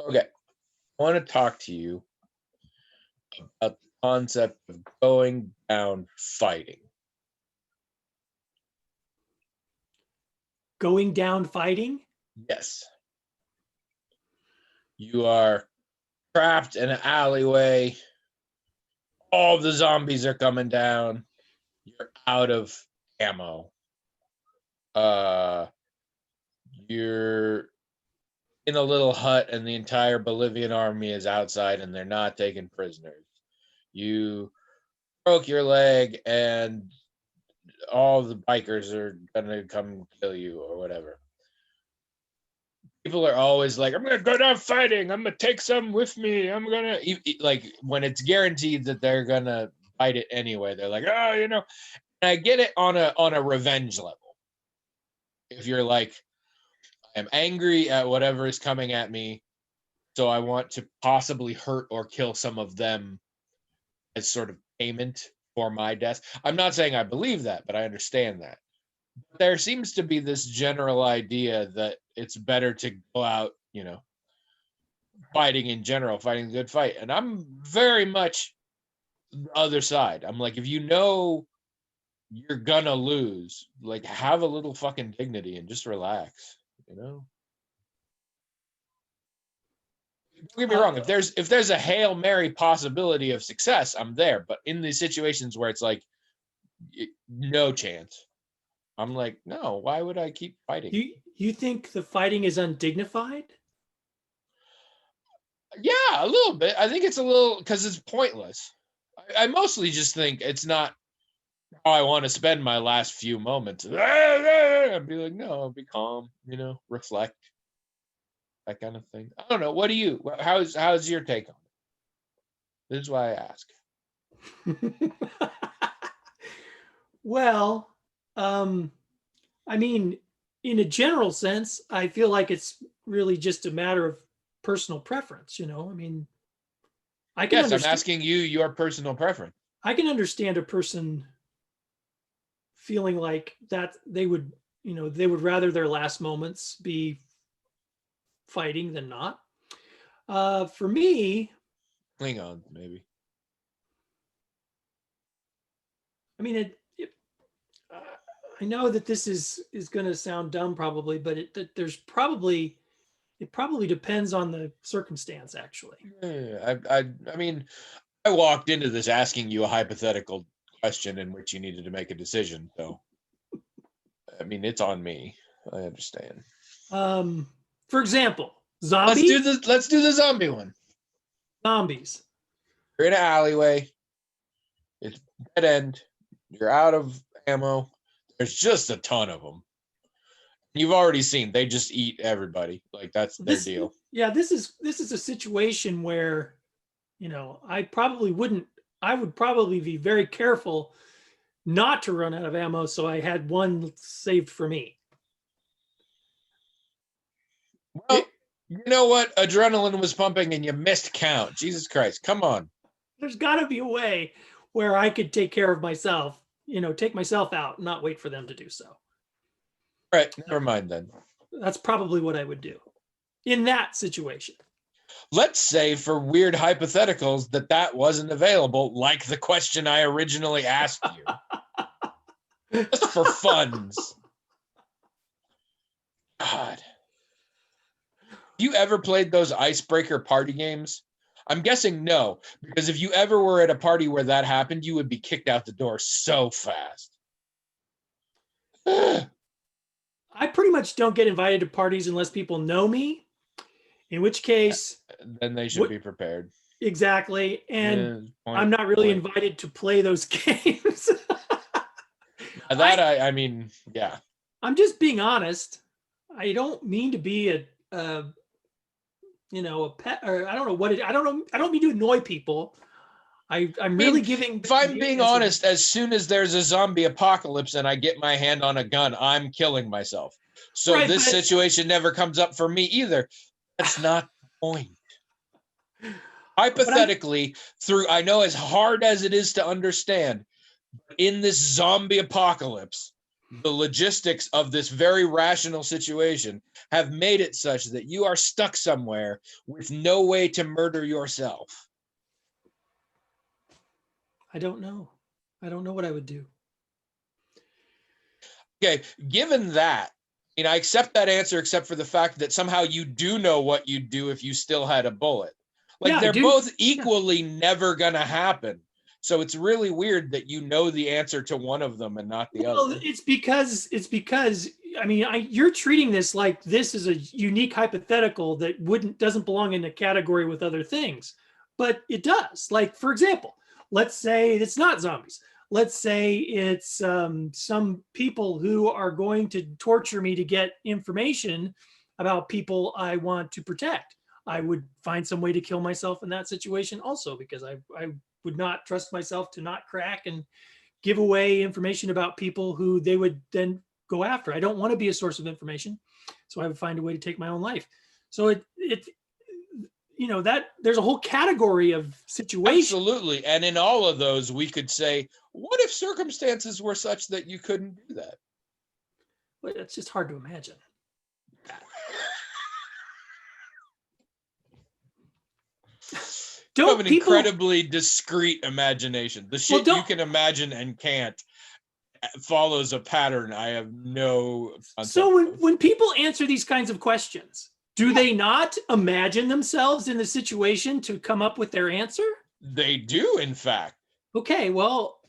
Okay, I want to talk to you about the concept of going down fighting. Going down fighting? Yes. You are trapped in an alleyway. All the zombies are coming down. You're out of ammo. You're in a little hut and the entire Bolivian army is outside and they're not taking prisoners. You broke your leg and all the bikers are gonna come kill you or whatever. People are always like, I'm gonna go down fighting, I'm gonna take some with me, I'm gonna like when it's guaranteed that they're gonna fight it anyway, they're like, oh, and I get it on a revenge level. If you're like, I'm angry at whatever is coming at me, so I want to possibly hurt or kill some of them as sort of payment for my death. I'm not saying I believe that, but I understand that. There seems to be this general idea that it's better to go out, fighting in general, fighting a good fight. And I'm very much the other side. I'm like, if you know you're gonna lose, like, have a little fucking dignity and just relax, Don't get me wrong. If there's a Hail Mary possibility of success, I'm there. But in these situations where it's like no chance, I'm like, no, why would I keep fighting? You think the fighting is undignified? Yeah, a little bit. I think it's a little because it's pointless. I mostly just think it's not how I want to spend my last few moments. I'd be like, no, I'll be calm, reflect, that kind of thing. I don't know. What do you? How's your take on it? This is why I ask. Well, I mean, in a general sense, I feel like it's really just a matter of personal preference. I mean, I can Yes, I'm understand. asking you your personal preference. I can understand a person feeling like that they would rather their last moments be fighting than not. For me, Klingons, maybe. I mean, I know that this is going to sound dumb, probably, but it probably depends on the circumstance. Actually, I mean, I walked into this asking you a hypothetical question in which you needed to make a decision. So, I mean, it's on me. I understand. For example, zombies. Let's do the zombie one. Zombies. You're in an alleyway. It's dead end. You're out of ammo. There's just a ton of them. You've already seen they just eat everybody. Like that's their deal. Yeah, this is a situation where, I would probably be very careful not to run out of ammo, so I had one saved for me. Well, you know what? Adrenaline was pumping and you missed count. Jesus Christ. Come on. There's got to be a way where I could take care of myself, take myself out, not wait for them to do so. All right, never mind then. That's probably what I would do in that situation. Let's say for weird hypotheticals that wasn't available, like the question I originally asked you. Just for funds. God. You ever played those icebreaker party games? I'm guessing no, because if you ever were at a party where that happened, you would be kicked out the door so fast. I pretty much don't get invited to parties unless people know me, in which case... Then they should be prepared. Exactly, and I'm not really invited to play those games. I mean, yeah. I'm just being honest. I don't mean to be a pet, or I don't know what it. I don't mean to annoy people. I'm really giving. If I'm being honest, as soon as there's a zombie apocalypse and I get my hand on a gun, I'm killing myself. So right, this situation never comes up for me either. That's not the point. Hypothetically, I know as hard as it is to understand, in this zombie apocalypse, the logistics of this very rational situation have made it such that you are stuck somewhere with no way to murder yourself? I don't know. I don't know what I would do. Okay, given that, I accept that answer, except for the fact that somehow you do know what you'd do if you still had a bullet. Like, Yeah, I they're do. both Yeah. equally never gonna happen. So it's really weird that you know the answer to one of them and not the Well, other. it's because I mean, you're treating this like this is a unique hypothetical that doesn't belong in a category with other things, but it does. Like, for example, let's say it's not zombies. Let's say it's some people who are going to torture me to get information about people I want to protect. I would find some way to kill myself in that situation also, because I would not trust myself to not crack and give away information about people who they would then go after. I don't want to be a source of information, so I would find a way to take my own life. So that there's a whole category of situations. Absolutely. And in all of those, we could say, what if circumstances were such that you couldn't do that? Well, it's just hard to imagine. You have an incredibly discrete imagination. The shit you can imagine and can't follows a pattern I have no concept So of. when people answer these kinds of questions, do they not imagine themselves in the situation to come up with their answer? They do, in fact. Okay, well.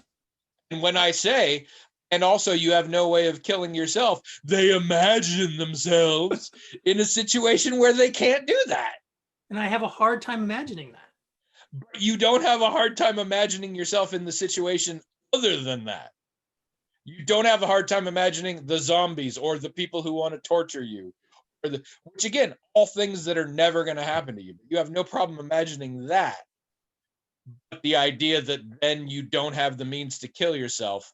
And when I say, and also you have no way of killing yourself, they imagine themselves in a situation where they can't do that. And I have a hard time imagining that. But you don't have a hard time imagining yourself in the situation other than that. You don't have a hard time imagining the zombies or the people who want to torture you, which again, all things that are never going to happen to you. You have no problem imagining that. But the idea that then you don't have the means to kill yourself,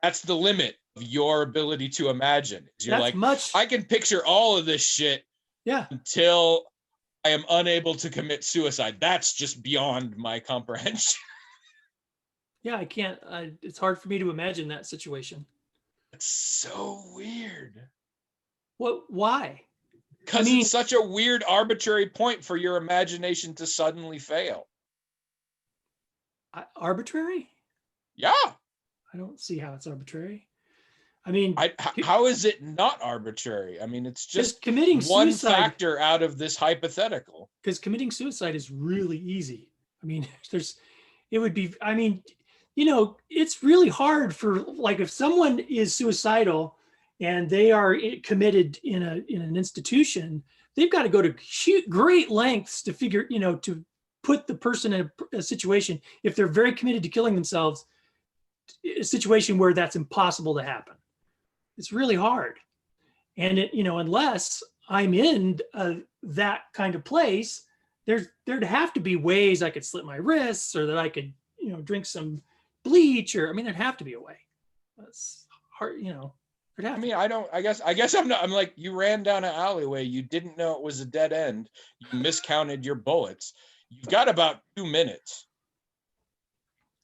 that's the limit of your ability to imagine. You're I can picture all of this shit until I am unable to commit suicide. That's just beyond my comprehension. Yeah, I can't. It's hard for me to imagine that situation. It's so weird. What? Why? Because it's such a weird, arbitrary point for your imagination to suddenly fail. Arbitrary? Yeah. I don't see how it's arbitrary. I mean, how is it not arbitrary? I mean, it's just committing one suicide, factor out of this hypothetical. Because committing suicide is really easy. I mean, it would be, I mean, it's really hard for, like, if someone is suicidal and they are committed in an institution, they've got to go to great lengths to figure, to put the person in a situation, if they're very committed to killing themselves, a situation where that's impossible to happen. It's really hard. And unless I'm in that kind of place, there'd have to be ways I could slit my wrists, or that I could, drink some bleach, or, there'd have to be a way. That's hard, I guess I'm not, I'm like, you ran down an alleyway. You didn't know it was a dead end. You miscounted your bullets. You've got about 2 minutes.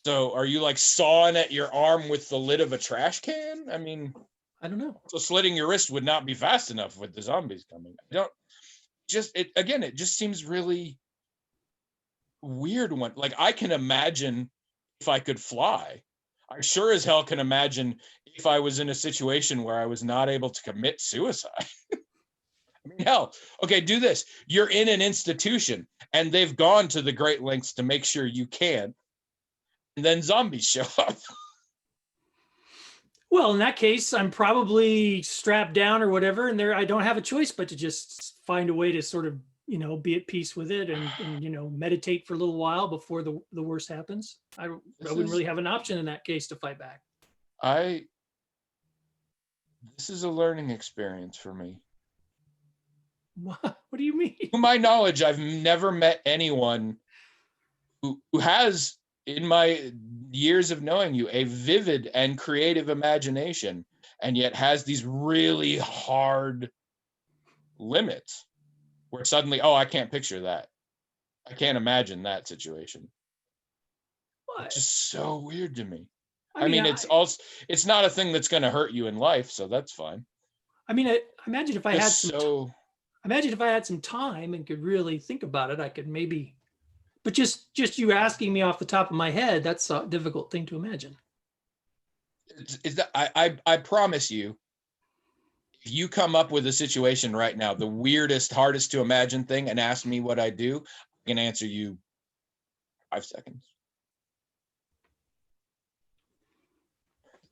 So are you like sawing at your arm with the lid of a trash can? I mean, I don't know. So slitting your wrist would not be fast enough with the zombies coming. It just seems really weird. Like, I can imagine if I could fly. I sure as hell can imagine if I was in a situation where I was not able to commit suicide. I mean, hell, okay, do this. You're in an institution and they've gone to the great lengths to make sure you can't. And then zombies show up. Well, in that case, I'm probably strapped down or whatever, and I don't have a choice but to just find a way to sort of, be at peace with it, and meditate for a little while before the worst happens. I wouldn't really have an option in that case to fight back. This is a learning experience for me. What do you mean? To my knowledge, I've never met anyone who has, in my years of knowing you, a vivid and creative imagination, and yet has these really hard limits where suddenly, I can't picture that. I can't imagine that situation. What? It's just so weird to me. I mean, it's not a thing that's going to hurt you in life, so that's fine. I mean, imagine if I had imagine if I had some time and could really think about it, I could maybe, but just you asking me off the top of my head, that's a difficult thing to imagine. Is that I promise you, if you come up with a situation right now, the weirdest, hardest to imagine thing, and ask me what I do, I can answer you 5 seconds.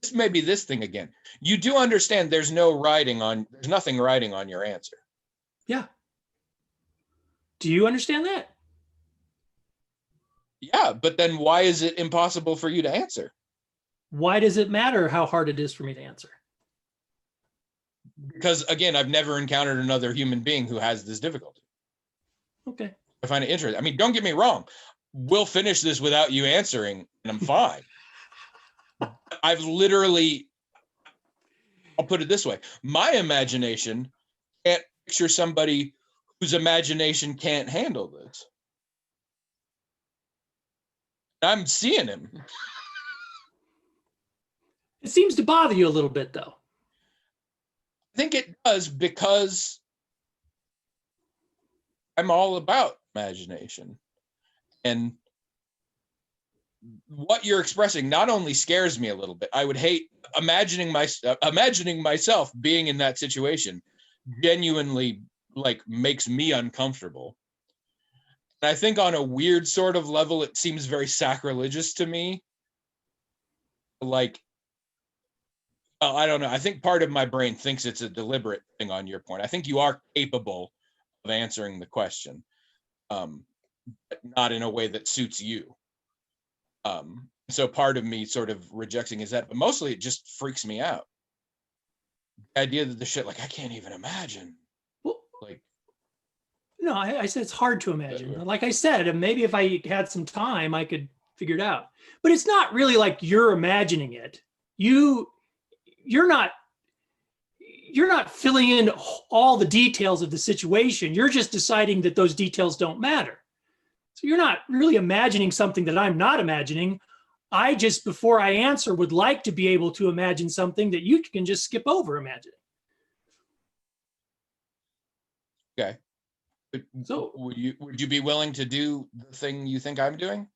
This may be this thing again. You do understand there's nothing writing on your answer. Yeah. Do you understand that? Yeah, but then why is it impossible for you to answer? Why does it matter how hard it is for me to answer? Because again, I've never encountered another human being who has this difficulty. Okay. I find it interesting. I mean, don't get me wrong. We'll finish this without you answering, and I'm fine. I've literally, I'll put it this way. My imagination can't picture somebody whose imagination can't handle this. I'm seeing him. It seems to bother you a little bit, though. I think it does, because I'm all about imagination. And what you're expressing not only scares me a little bit, I would hate imagining myself being in that situation. Genuinely, like, makes me uncomfortable. And I think on a weird sort of level, it seems very sacrilegious to me. Like, I don't know. I think part of my brain thinks it's a deliberate thing on your point. I think you are capable of answering the question, but not in a way that suits you. So part of me sort of rejecting is that, but mostly it just freaks me out. The idea that the shit, like, I can't even imagine. Well, like, no, I said it's hard to imagine. Like I said, maybe if I had some time, I could figure it out. But it's not really like you're imagining it. You're not filling in all the details of the situation. You're just deciding that those details don't matter. So you're not really imagining something that I'm not imagining. I just, before I answer, would like to be able to imagine something that you can just skip over imagining. Okay. So would you be willing to do the thing you think I'm doing?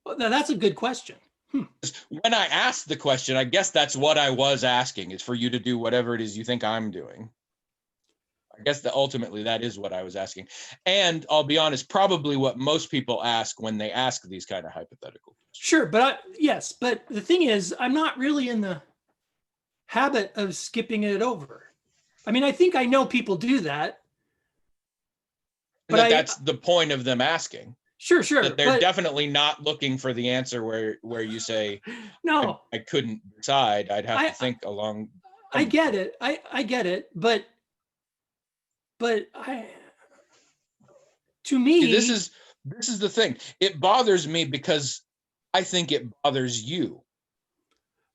Well, now that's a good question. When I asked the question, I guess that's what I was asking, is for you to do whatever it is you think I'm doing. I guess that ultimately that is what I was asking. And I'll be honest, probably what most people ask when they ask these kind of hypothetical questions. Sure, but yes, but the thing is, I'm not really in the habit of skipping it over. I mean, I think I know people do that. But that's the point of them asking. Sure. That they're definitely not looking for the answer where you say, no, I couldn't decide. I'd have to think along. I get it. I get it. But to me, see, this is the thing. It bothers me because I think it bothers you.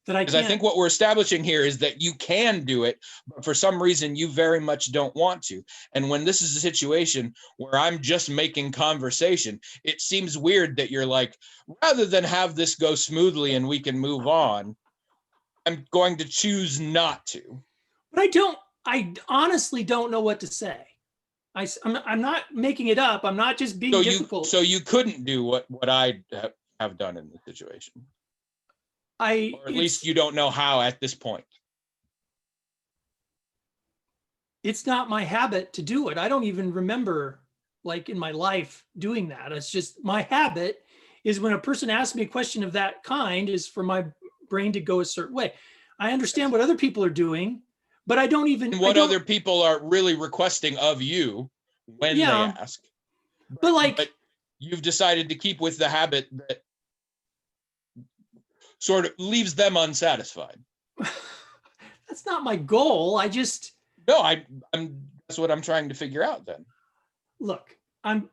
Because I think what we're establishing here is that you can do it, but for some reason you very much don't want to. And when this is a situation where I'm just making conversation, it seems weird that you're like, rather than have this go smoothly and we can move on, I'm going to choose not to. But I honestly don't know what to say. I'm not making it up. I'm not just being difficult. So you couldn't do what I have done in this situation. Or at least you don't know how at this point. It's not my habit to do it. I don't even remember, like, in my life doing that. It's just my habit is when a person asks me a question of that kind is for my brain to go a certain way. I understand what other people are doing, but I don't even. And other people are really requesting of you when they ask. But you've decided to keep with the habit that sort of leaves them unsatisfied. That's not my goal. No, I'm that's what I'm trying to figure out then. Look, I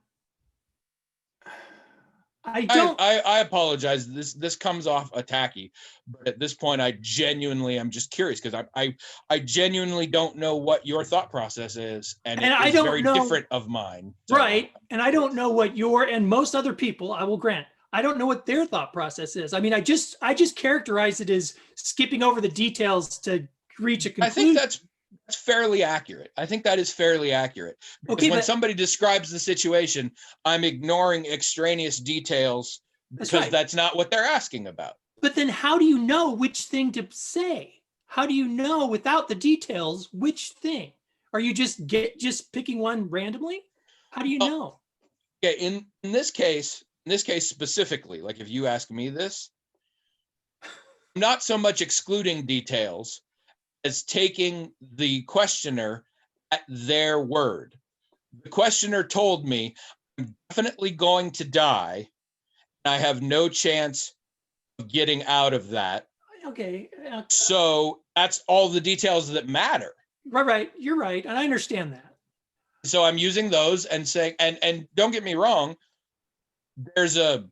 apologize. This comes off attacky, but at this point I'm just curious because I genuinely don't know what your thought process is, and it's very different of mine. So. Right. And I don't know what and most other people, I will grant, I don't know what their thought process is. I mean, I just characterize it as skipping over the details to reach a I think conclusion. that's fairly accurate. I think that is fairly accurate. Because Okay, when but somebody describes the situation, I'm ignoring extraneous details that's because right. that's not what they're asking about. But then how do you know which thing to say? How do you know without the details which thing? Are you just picking one randomly? How do you Well, know? yeah, in this case specifically, like if you ask me this, I'm not so much excluding details as taking the questioner at their word. The questioner told me I'm definitely going to die. I have no chance of getting out of that. Okay, So that's all the details that matter. right. You're right, and I understand that. So I'm using those and saying, and don't get me wrong, there's a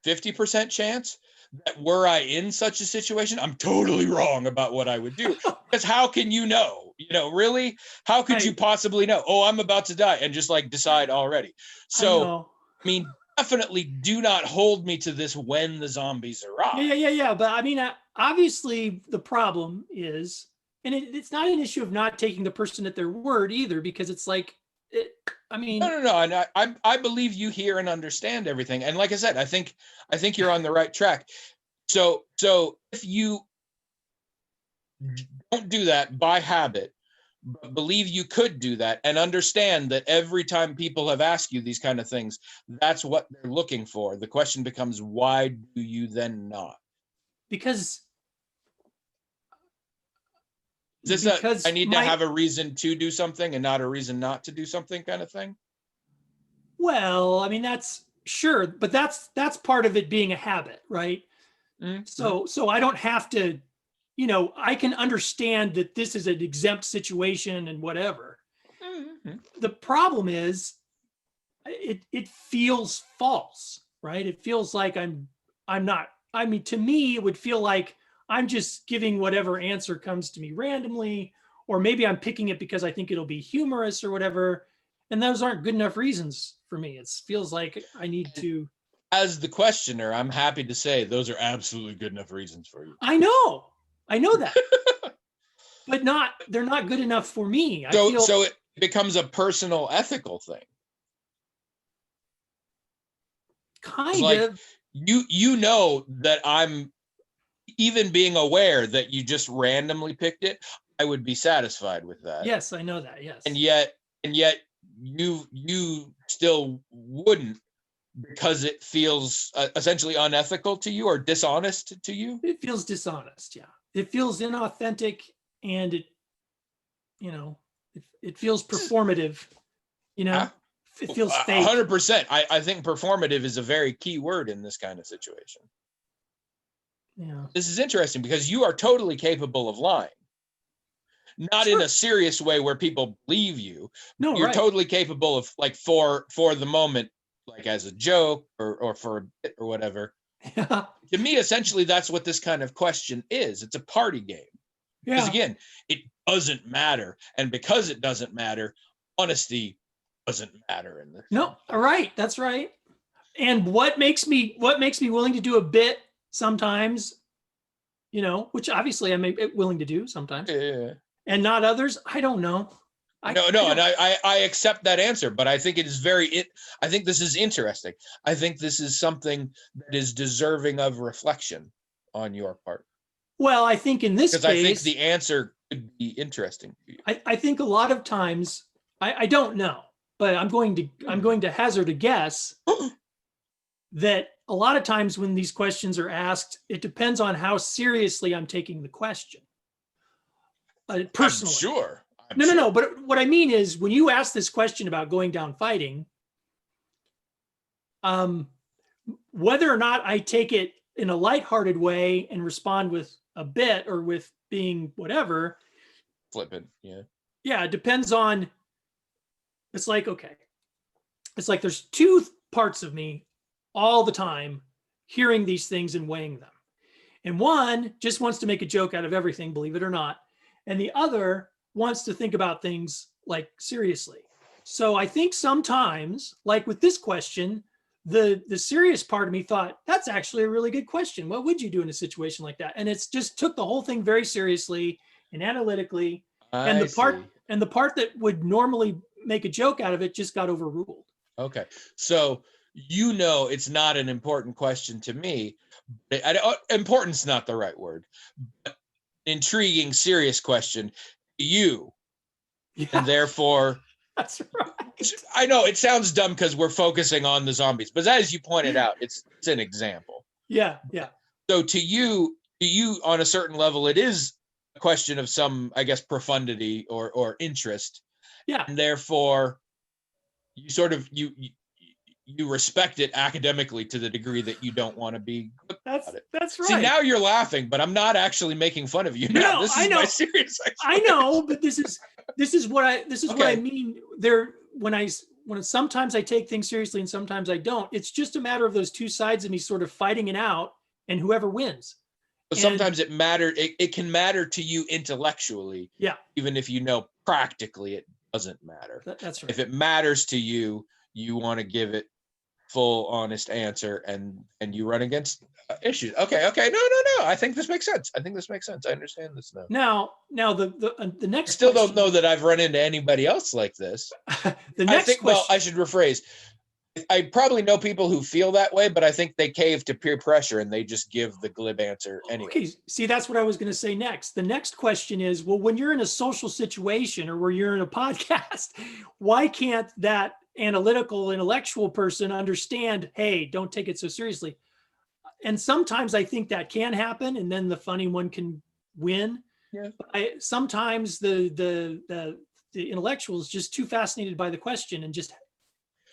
50% chance that were I in such a situation, I'm totally wrong about what I would do. Because how can you know? You know, really? How could you Right. possibly know? Oh, I'm about to die and just like decide already. I So, know. I mean, definitely do not hold me to this when the zombies arrive. Yeah. But I mean, obviously, the problem is, and it's not an issue of not taking the person at their word either, because it's like, I mean, No. And I believe you hear and understand everything. And like I said, I think you're on the right track. So if you don't do that by habit, but believe you could do that and understand that every time people have asked you these kind of things, that's what they're looking for. The question becomes, why do you then not? because Is this I because need to my have a reason to do something and not a reason not to do something kind of thing? well, I mean, that's sure, but that's part of it being a habit, right? Mm-hmm. So I don't have to, I can understand that this is an exempt situation and whatever. Mm-hmm. The problem is it feels false, right? It feels like I'm not. I mean, to me, it would feel like I'm just giving whatever answer comes to me randomly, or maybe I'm picking it because I think it'll be humorous or whatever. And those aren't good enough reasons for me. It feels like I need to. As the questioner, I'm happy to say those are absolutely good enough reasons for you. I know that, but they're not good enough for me. I feel So it becomes a personal ethical thing. It's kind like of. you know that I'm even being aware that you just randomly picked it, I would be satisfied with that. Yes, I know that. And Yes. yet you still wouldn't because it feels essentially unethical to you or dishonest to you. It feels dishonest. Yeah. It feels inauthentic, and you know, it feels performative, you know, Yeah, it feels fake. 100%. I think performative is a very key word in this kind of situation. Yeah. This is interesting because you are totally capable of lying. Not in Sure. a serious way where people believe you. No, You're right. totally capable of, like, for the moment, like as a joke or for a bit or whatever. Yeah. To me, essentially, that's what this kind of question is. It's a party game. Because Yeah. again, it doesn't matter. And because it doesn't matter, honesty doesn't matter in this. No, all right. That's right. And what makes me willing to do a bit sometimes, which obviously I'm willing to do sometimes, Yeah. and not others. I don't know. No, I and don't. I accept that answer, but I think it is I think this is interesting. I think this is something that is deserving of reflection on your part. Well, I think in this Because I think case, the answer could be interesting to you. I think a lot of times, I don't know, but I'm going to hazard a guess that a lot of times when these questions are asked, it depends on how seriously I'm taking the question. Personally. I'm No, sure. no. But what I mean is, when you ask this question about going down fighting, whether or not I take it in a lighthearted way and respond with a bit or with being whatever, Flippant, yeah. yeah, it depends on. It's like, okay, it's like there's two parts of me all the time hearing these things and weighing them. And one just wants to make a joke out of everything, believe it or not. And the other wants to think about things like seriously. So I think sometimes, like with this question, the serious part of me thought, that's actually a really good question. What would you do in a situation like that? And it's just took the whole thing very seriously and analytically. And I see. the part that would normally make a joke out of it just got overruled. Okay. So it's not an important question to me. Important's not the right word. But intriguing, serious question. You. Yeah, And therefore, that's right. I know it sounds dumb because we're focusing on the zombies, but as you pointed out, it's an example. Yeah. So to you on a certain level, it is a question of some, I guess, profundity or interest. Yeah. And therefore, you sort of you respect it academically to the degree that you don't want to be. That's right. See, now you're laughing, but I'm not actually making fun of you. No, this is I know. my serious. I know, but this is what I mean. When sometimes I take things seriously and sometimes I don't. It's just a matter of those two sides of me sort of fighting it out, and whoever wins. But sometimes it matters. It can matter to you intellectually. Yeah. Even if you know practically it doesn't matter. That's right. If it matters to you, you want to give it full, honest answer, and you run against issues. Okay. No. I think this makes sense. I understand this now. Now the next. I still don't know that I've run into anybody else like this. The next question. Well, I should rephrase. I probably know people who feel that way, but I think they cave to peer pressure and they just give the glib answer anyway. Okay, see, that's what I was going to say next. The next question is, well, when you're in a social situation or where you're in a podcast, why can't that analytical, intellectual person understand, hey, don't take it so seriously? And sometimes I think that can happen, and then the funny one can win. Yeah. Sometimes the intellectual is just too fascinated by the question and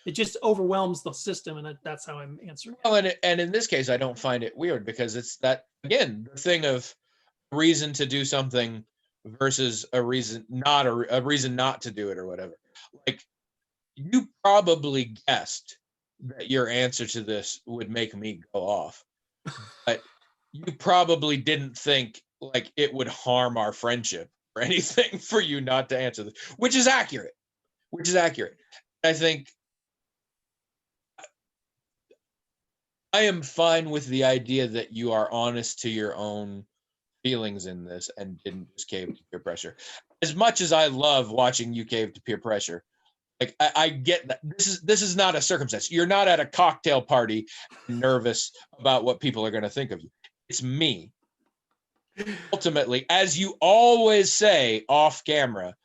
it just overwhelms the system, and that's how I'm answering. Well, and in this case, I don't find it weird because it's that, again, the thing of reason to do something versus a reason not to do it or whatever. Like, you probably guessed that your answer to this would make me go off, but you probably didn't think like it would harm our friendship or anything for you not to answer this, which is accurate. I think I am fine with the idea that you are honest to your own feelings in this and didn't just cave to peer pressure. As much as I love watching you cave to peer pressure, like I get that this is not a circumstance. You're not at a cocktail party nervous about what people are going to think of you. It's me. Ultimately, as you always say off camera,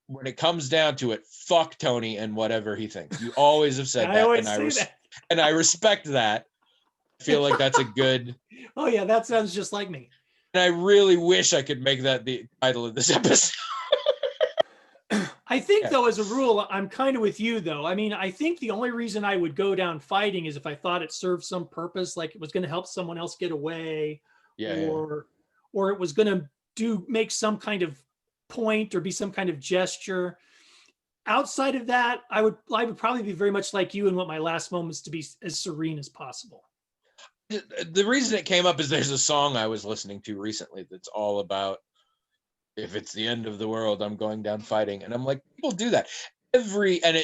when it comes down to it, fuck Tony and whatever he thinks. You always have said that, and I respect that. I feel like that's a good. Oh yeah, that sounds just like me. And I really wish I could make that the title of this episode. I think though, as a rule, I'm kind of with you though. I mean, I think the only reason I would go down fighting is if I thought it served some purpose, like it was going to help someone else get away, or it was going to make some kind of point or be some kind of gesture. Outside of that, I would probably be very much like you and want my last moments to be as serene as possible. The reason it came up is there's a song I was listening to recently that's all about, if it's the end of the world, I'm going down fighting. And I'm like, people do that.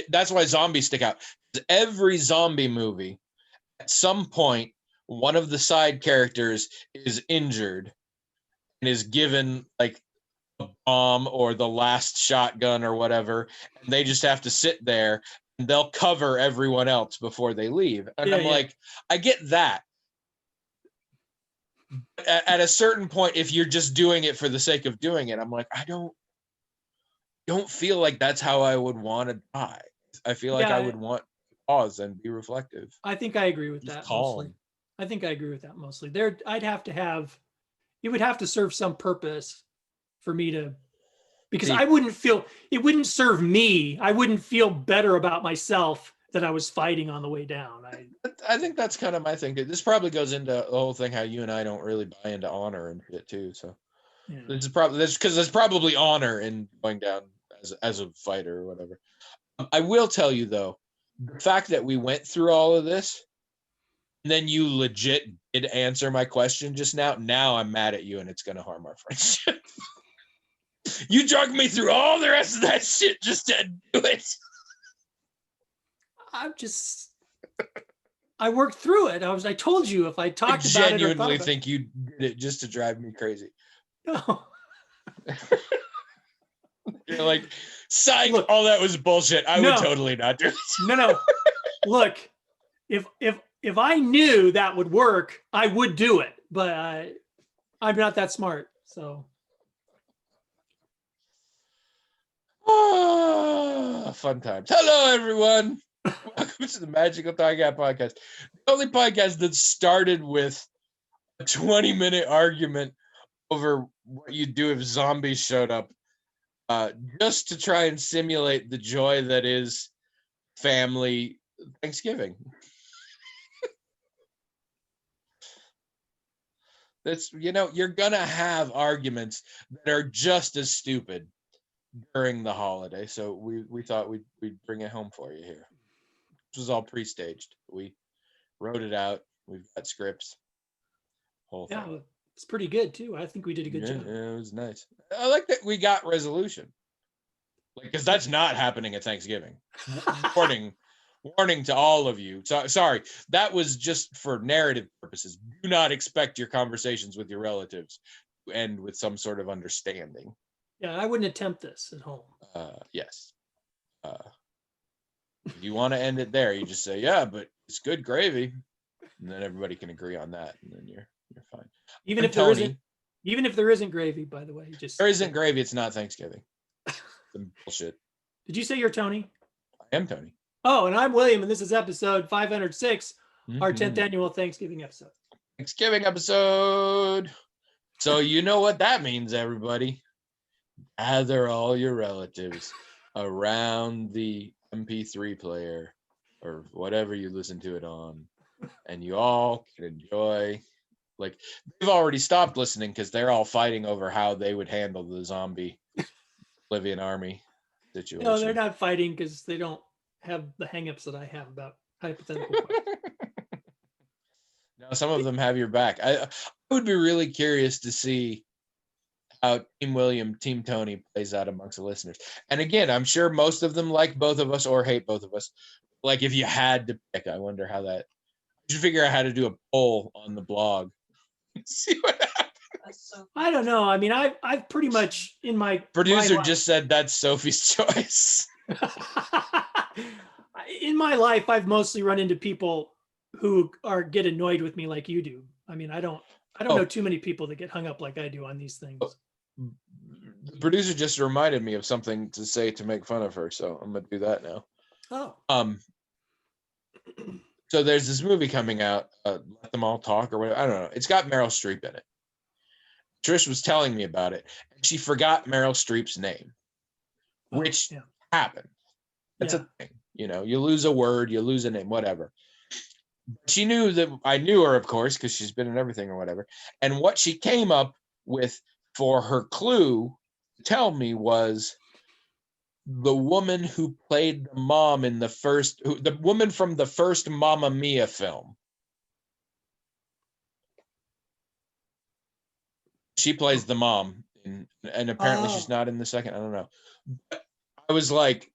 That's why zombies stick out. Every zombie movie, at some point, one of the side characters is injured and is given like a bomb or the last shotgun or whatever, and they just have to sit there and they'll cover everyone else before they leave. And like, I get that. At a certain point, if you're just doing it for the sake of doing it, I'm like, I don't feel like that's how I would want to die. I feel like I would want to pause and be reflective. I think I agree with that mostly. I think I agree with that mostly. It would have to serve some purpose for me to, because it wouldn't serve me. I wouldn't feel better about myself that I was fighting on the way down. I think that's kind of my thing. This probably goes into the whole thing how you and I don't really buy into honor and shit too. So this is probably because there's probably honor in going down as a fighter or whatever. I will tell you though, the fact that we went through all of this, and then you legit did answer my question just now. Now I'm mad at you, and it's going to harm our friendship. You drugged me through all the rest of that shit just to do it. I worked through it. I told you if I I talked about it or thought genuinely about think you did it just to drive me crazy. No. You're like, psych, Look. all that was bullshit. I would No. totally not do it. No. Look, if I knew that would work, I would do it. But I'm not that smart. So Fun times. Hello, everyone. Welcome to the Magical Tie Gap podcast. The only podcast that started with a 20-minute argument over what you'd do if zombies showed up, just to try and simulate the joy that is family Thanksgiving. That's, you're gonna have arguments that are just as stupid during the holiday, so we thought we'd bring it home for you here. This was all pre-staged. We wrote it out. We've got scripts. Whole thing. yeah, it's pretty good too. I think we did a good job. Yeah, it was nice. I like that we got resolution, because that's not happening at Thanksgiving. Warning to all of you. Sorry, that was just for narrative purposes. Do not expect your conversations with your relatives to end with some sort of understanding. Yeah, I wouldn't attempt this at home. Yes. If you want to end it there, you just say, yeah, but it's good gravy. And then everybody can agree on that. And then you're fine. Even if there isn't gravy, by the way. There isn't gravy, it's not Thanksgiving. Some bullshit. Did you say you're Tony? I am Tony. Oh, and I'm William, and this is episode 506, our 10th annual Thanksgiving episode. Thanksgiving episode. So you know what that means, everybody. Gather all your relatives around the MP3 player or whatever you listen to it on, and you all can enjoy. Like, they've already stopped listening because they're all fighting over how they would handle the zombie Bolivian army situation. No, they're not fighting because they don't have the hangups that I have about hypothetical questions. Now, some of them have your back. I would be really curious to see how Team William, Team Tony plays out amongst the listeners. And again, I'm sure most of them like both of us or hate both of us. Like, if you had to pick, I wonder how that. You should figure out how to do a poll on the blog. See what happens. I don't know. I mean, I've pretty much in my producer just said that's Sophie's choice. In my life, I've mostly run into people who get annoyed with me like you do. I mean, I don't know too many people that get hung up like I do on these things. The producer just reminded me of something to say to make fun of her, so I'm gonna do that now. Oh. So there's this movie coming out, Let Them All Talk or whatever. I don't know. It's got Meryl Streep in it. Trish was telling me about it, and she forgot Meryl Streep's name, which happened. That's a thing. You lose a word, you lose a name, whatever. She knew that I knew her, of course, because she's been in everything or whatever. And what she came up with for her clue to tell me was the woman who played the mom in the woman from the first Mamma Mia film. She plays the mom, and apparently she's not in the second. I don't know. But I was like,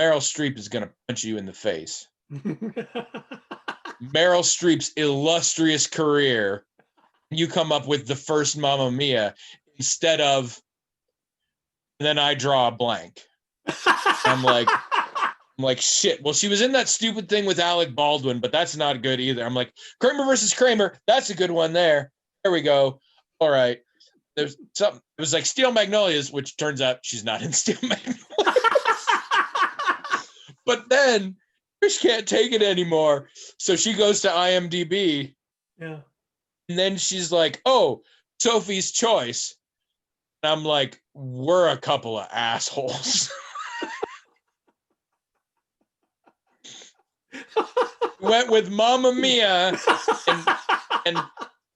Meryl Streep is going to punch you in the face. Meryl Streep's illustrious career, you come up with the first Mamma Mia instead of, and then I draw a blank. I'm like, shit. Well, she was in that stupid thing with Alec Baldwin, but that's not good either. I'm like, Kramer versus Kramer. That's a good one there. There we go. All right. There's something. It was like Steel Magnolias, which turns out she's not in Steel Magnolias. But then Trish can't take it anymore. So she goes to IMDb. Yeah. And then she's like, oh, Sophie's Choice. And I'm like, we're a couple of assholes. Went with Mamma Mia and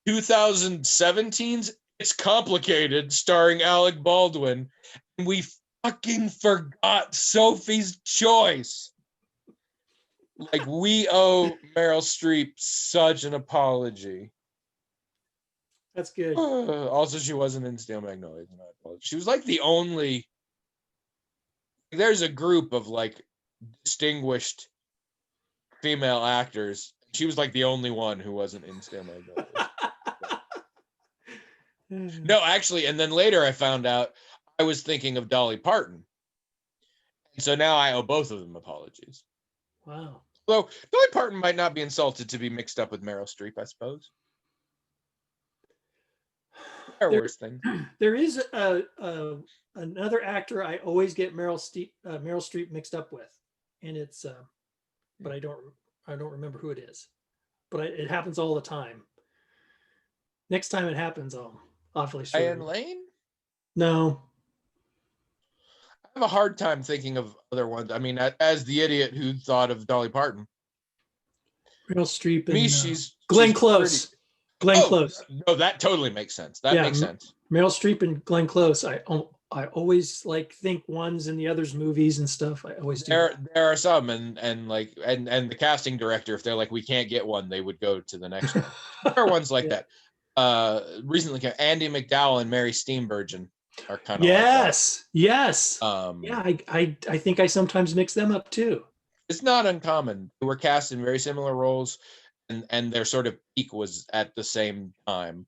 2017's It's Complicated, starring Alec Baldwin. And we fucking forgot Sophie's Choice. Like, we owe Meryl Streep such an apology. That's good. Also, she wasn't in Steel Magnolias. She was like the only. There's a group of like distinguished female actors. She was like the only one who wasn't in Stand By Me. No, actually, and then later I found out I was thinking of Dolly Parton. And so now I owe both of them apologies. Wow. Although Dolly Parton might not be insulted to be mixed up with Meryl Streep, I suppose. There are worse things. There is another actor I always get Meryl Streep mixed up with, and it's but I don't remember who it is. But it happens all the time. Next time it happens, I'll awfully sure. Diane Lane? No. I have a hard time thinking of other ones. I mean, as the idiot who thought of Dolly Parton. Meryl Streep and Me, she's Glenn Close. Pretty. Glenn Close. No, that totally makes sense. That makes sense. Meryl Streep and Glenn Close. I always like think one's in the other's movies and stuff. I always do. There are some, and the casting director, if they're like, we can't get one, they would go to the next one. There are ones like that. Recently, Andy McDowell and Mary Steenburgen are kind of yes. Yeah, I think I sometimes mix them up too. It's not uncommon. They were cast in very similar roles, and their sort of peak was at the same time.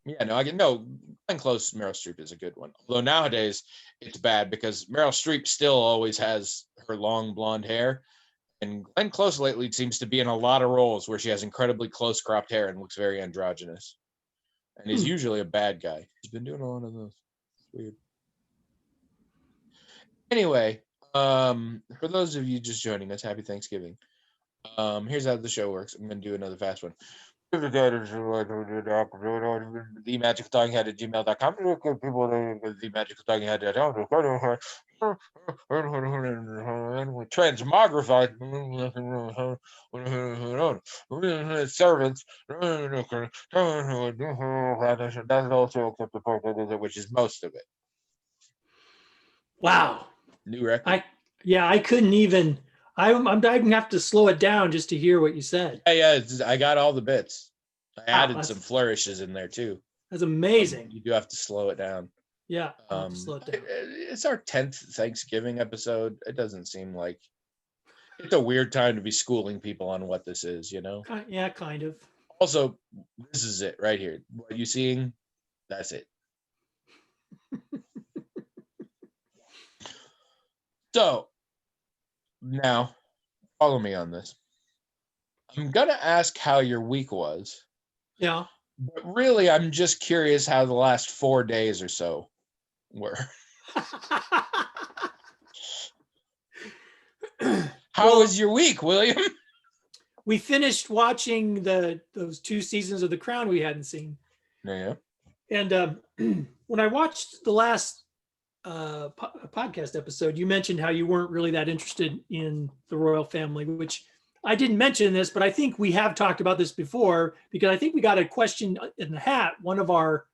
Glenn Close, Meryl Streep is a good one. Although nowadays it's bad because Meryl Streep still always has her long blonde hair, and Glenn Close lately seems to be in a lot of roles where she has incredibly close cropped hair and looks very androgynous, and is usually a bad guy. He's been doing a lot of those. It's weird. Anyway, for those of you just joining us, happy Thanksgiving. Here's how the show works. I'm going to do another fast one. TheMagicalTalkingHead@gmail.com. TheMagicalTalkingHead.com. Transmogrified servants. That's also accepted, which is most of it. Wow. New record. I couldn't even. I'm going to have to slow it down just to hear what you said. Yeah, I got all the bits. I added some flourishes in there too. That's amazing. You do have to slow it down. Yeah, I'll have to slow it down. It's our 10th Thanksgiving episode. It doesn't seem like it's a weird time to be schooling people on what this is, you know? Yeah, kind of. Also, this is it right here. What you seeing? That's it. So, now, follow me on this. I'm going to ask how your week was. Yeah. But really, I'm just curious how the last 4 days or so were. How was your week, William? We finished watching those 2 seasons of The Crown we hadn't seen. Yeah. And when I watched the last podcast episode, you mentioned how you weren't really that interested in the royal family, which I didn't mention this, but I think we have talked about this before because I think we got a question in the hat. One of our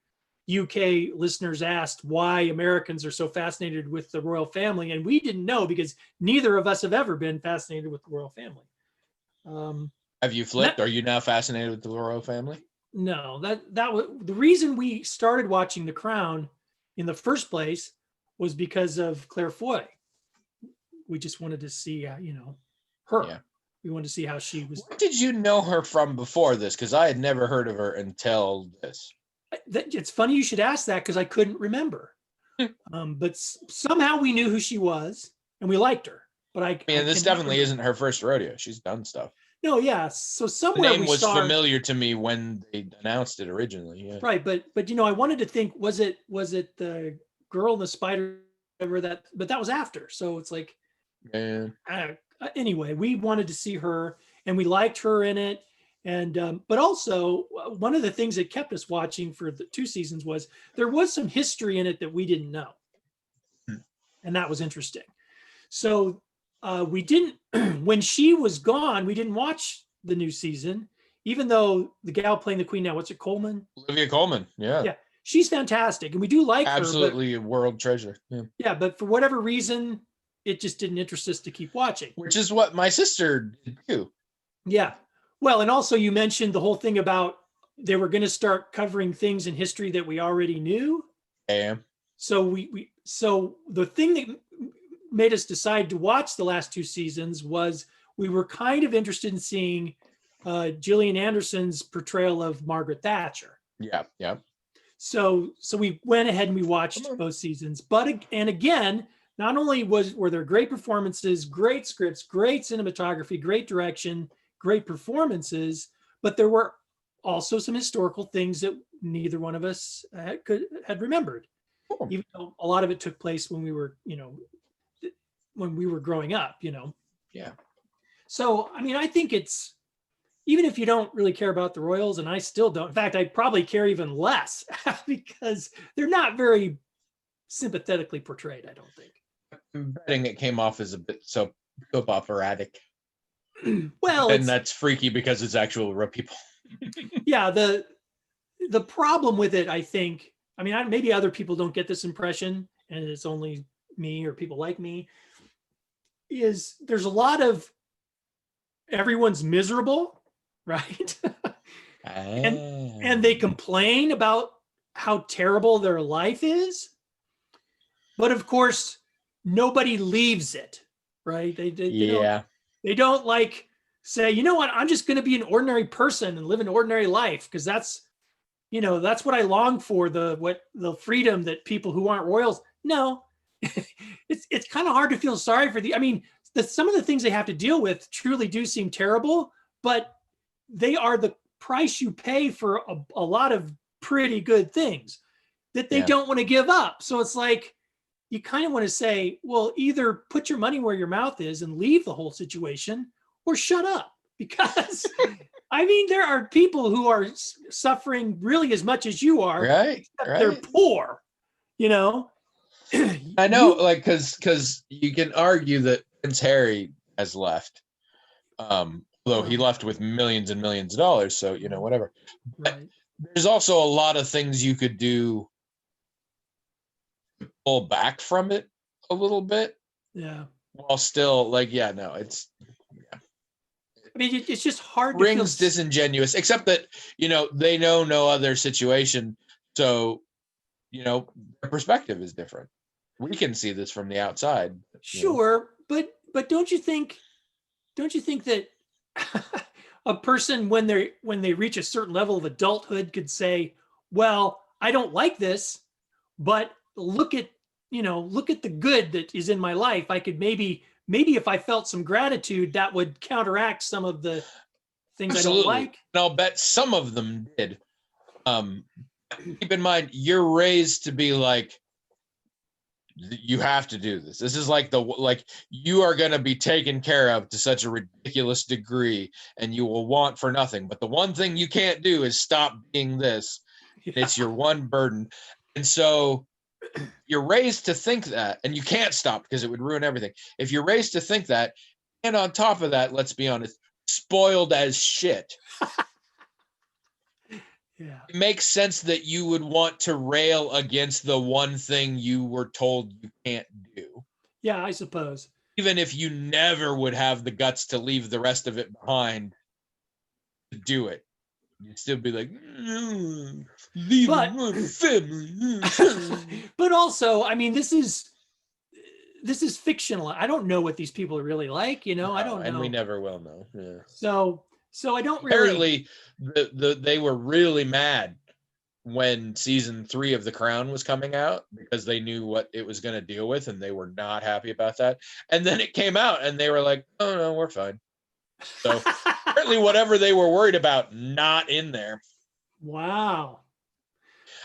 UK listeners asked why Americans are so fascinated with the royal family, and we didn't know because neither of us have ever been fascinated with the royal family. Have you flipped? Are you now fascinated with the royal family? No, that was the reason we started watching The Crown in the first place was because of Claire Foy. We just wanted to see, her. Yeah. We wanted to see how she was. What did you know her from before this? Because I had never heard of her until this. It's funny you should ask that because I couldn't remember. But somehow we knew who she was and we liked her. But this definitely isn't her first rodeo. She's done stuff. No, yeah. So somewhere the name was familiar to me when they announced it originally. Yeah. Right, but I wanted to think, was it the Girl in the Spider, but that was after. So it's like, anyway, we wanted to see her and we liked her in it. And, but also one of the things that kept us watching for the 2 seasons was there was some history in it that we didn't know. And that was interesting. So we didn't, when she was gone, we didn't watch the new season, even though the gal playing the queen now, what's it, Coleman? Olivia Colman. Yeah. Yeah. She's fantastic, and we do like absolutely her. Absolutely a world treasure. Yeah. Yeah, but for whatever reason, it just didn't interest us to keep watching. Which is what my sister did too. Yeah. Well, and also you mentioned the whole thing about they were going to start covering things in history that we already knew. Yeah. So so the thing that made us decide to watch the last 2 seasons was we were kind of interested in seeing Gillian Anderson's portrayal of Margaret Thatcher. Yeah, yeah. So we went ahead and we watched both seasons. And again, not only were there great performances, great scripts, great cinematography, great direction, great performances, but there were also some historical things that neither one of us had remembered. Cool. Even though a lot of it took place when we were, when we were growing up, Yeah. So, I mean, I think it's, even if you don't really care about the Royals, and I still don't, in fact, I probably care even less because they're not very sympathetically portrayed, I don't think. I'm betting it came off as a bit soap operatic. Well, and that's freaky because it's actual real people. Yeah, the problem with it, I think, I mean, maybe other people don't get this impression, and it's only me or people like me, is there's a lot of everyone's miserable, right? and they complain about how terrible their life is, but of course nobody leaves it, right? They don't like say, you know what, I'm just going to be an ordinary person and live an ordinary life because that's what I long for, the freedom that people who aren't royals. No, it's kind of hard to feel sorry for I mean, some of the things they have to deal with truly do seem terrible, but they are the price you pay for a lot of pretty good things that they don't want to give up. So it's like, you kind of want to say, well, either put your money where your mouth is and leave the whole situation, or shut up. Because I mean, there are people who are suffering really as much as you are. Right. They're poor, I know, because you can argue that Prince Harry has left, although he left with millions and millions of dollars. So whatever. Right. There's also a lot of things you could do to pull back from it a little bit. Yeah. While still it's. I mean, it's just hard. Rings disingenuous, except that they know no other situation, so their perspective is different. We can see this from the outside. Sure, but don't you think that a person when they reach a certain level of adulthood could say, well, I don't like this, but look at the good that is in my life. I could maybe if I felt some gratitude, that would counteract some of the things Absolutely. I don't like. And I'll bet some of them did. Keep in mind, you're raised to be like, you have to do this. This is like you are going to be taken care of to such a ridiculous degree, and you will want for nothing. But the one thing you can't do is stop being this. Yeah. It's your one burden. And so you're raised to think that, and you can't stop because it would ruin everything. If you're raised to think that, and on top of that, let's be honest, spoiled as shit. Yeah. It makes sense that you would want to rail against the one thing you were told you can't do. Yeah, I suppose. Even if you never would have the guts to leave the rest of it behind to do it. You'd still be like, leave my family. But also, I mean, this is fictional. I don't know what these people are really like, I don't know. And we never will know. Yeah. So I don't really. Apparently, they were really mad when season 3 of The Crown was coming out because they knew what it was going to deal with, and they were not happy about that. And then it came out, and they were like, "Oh no, we're fine." So apparently, whatever they were worried about, not in there. Wow.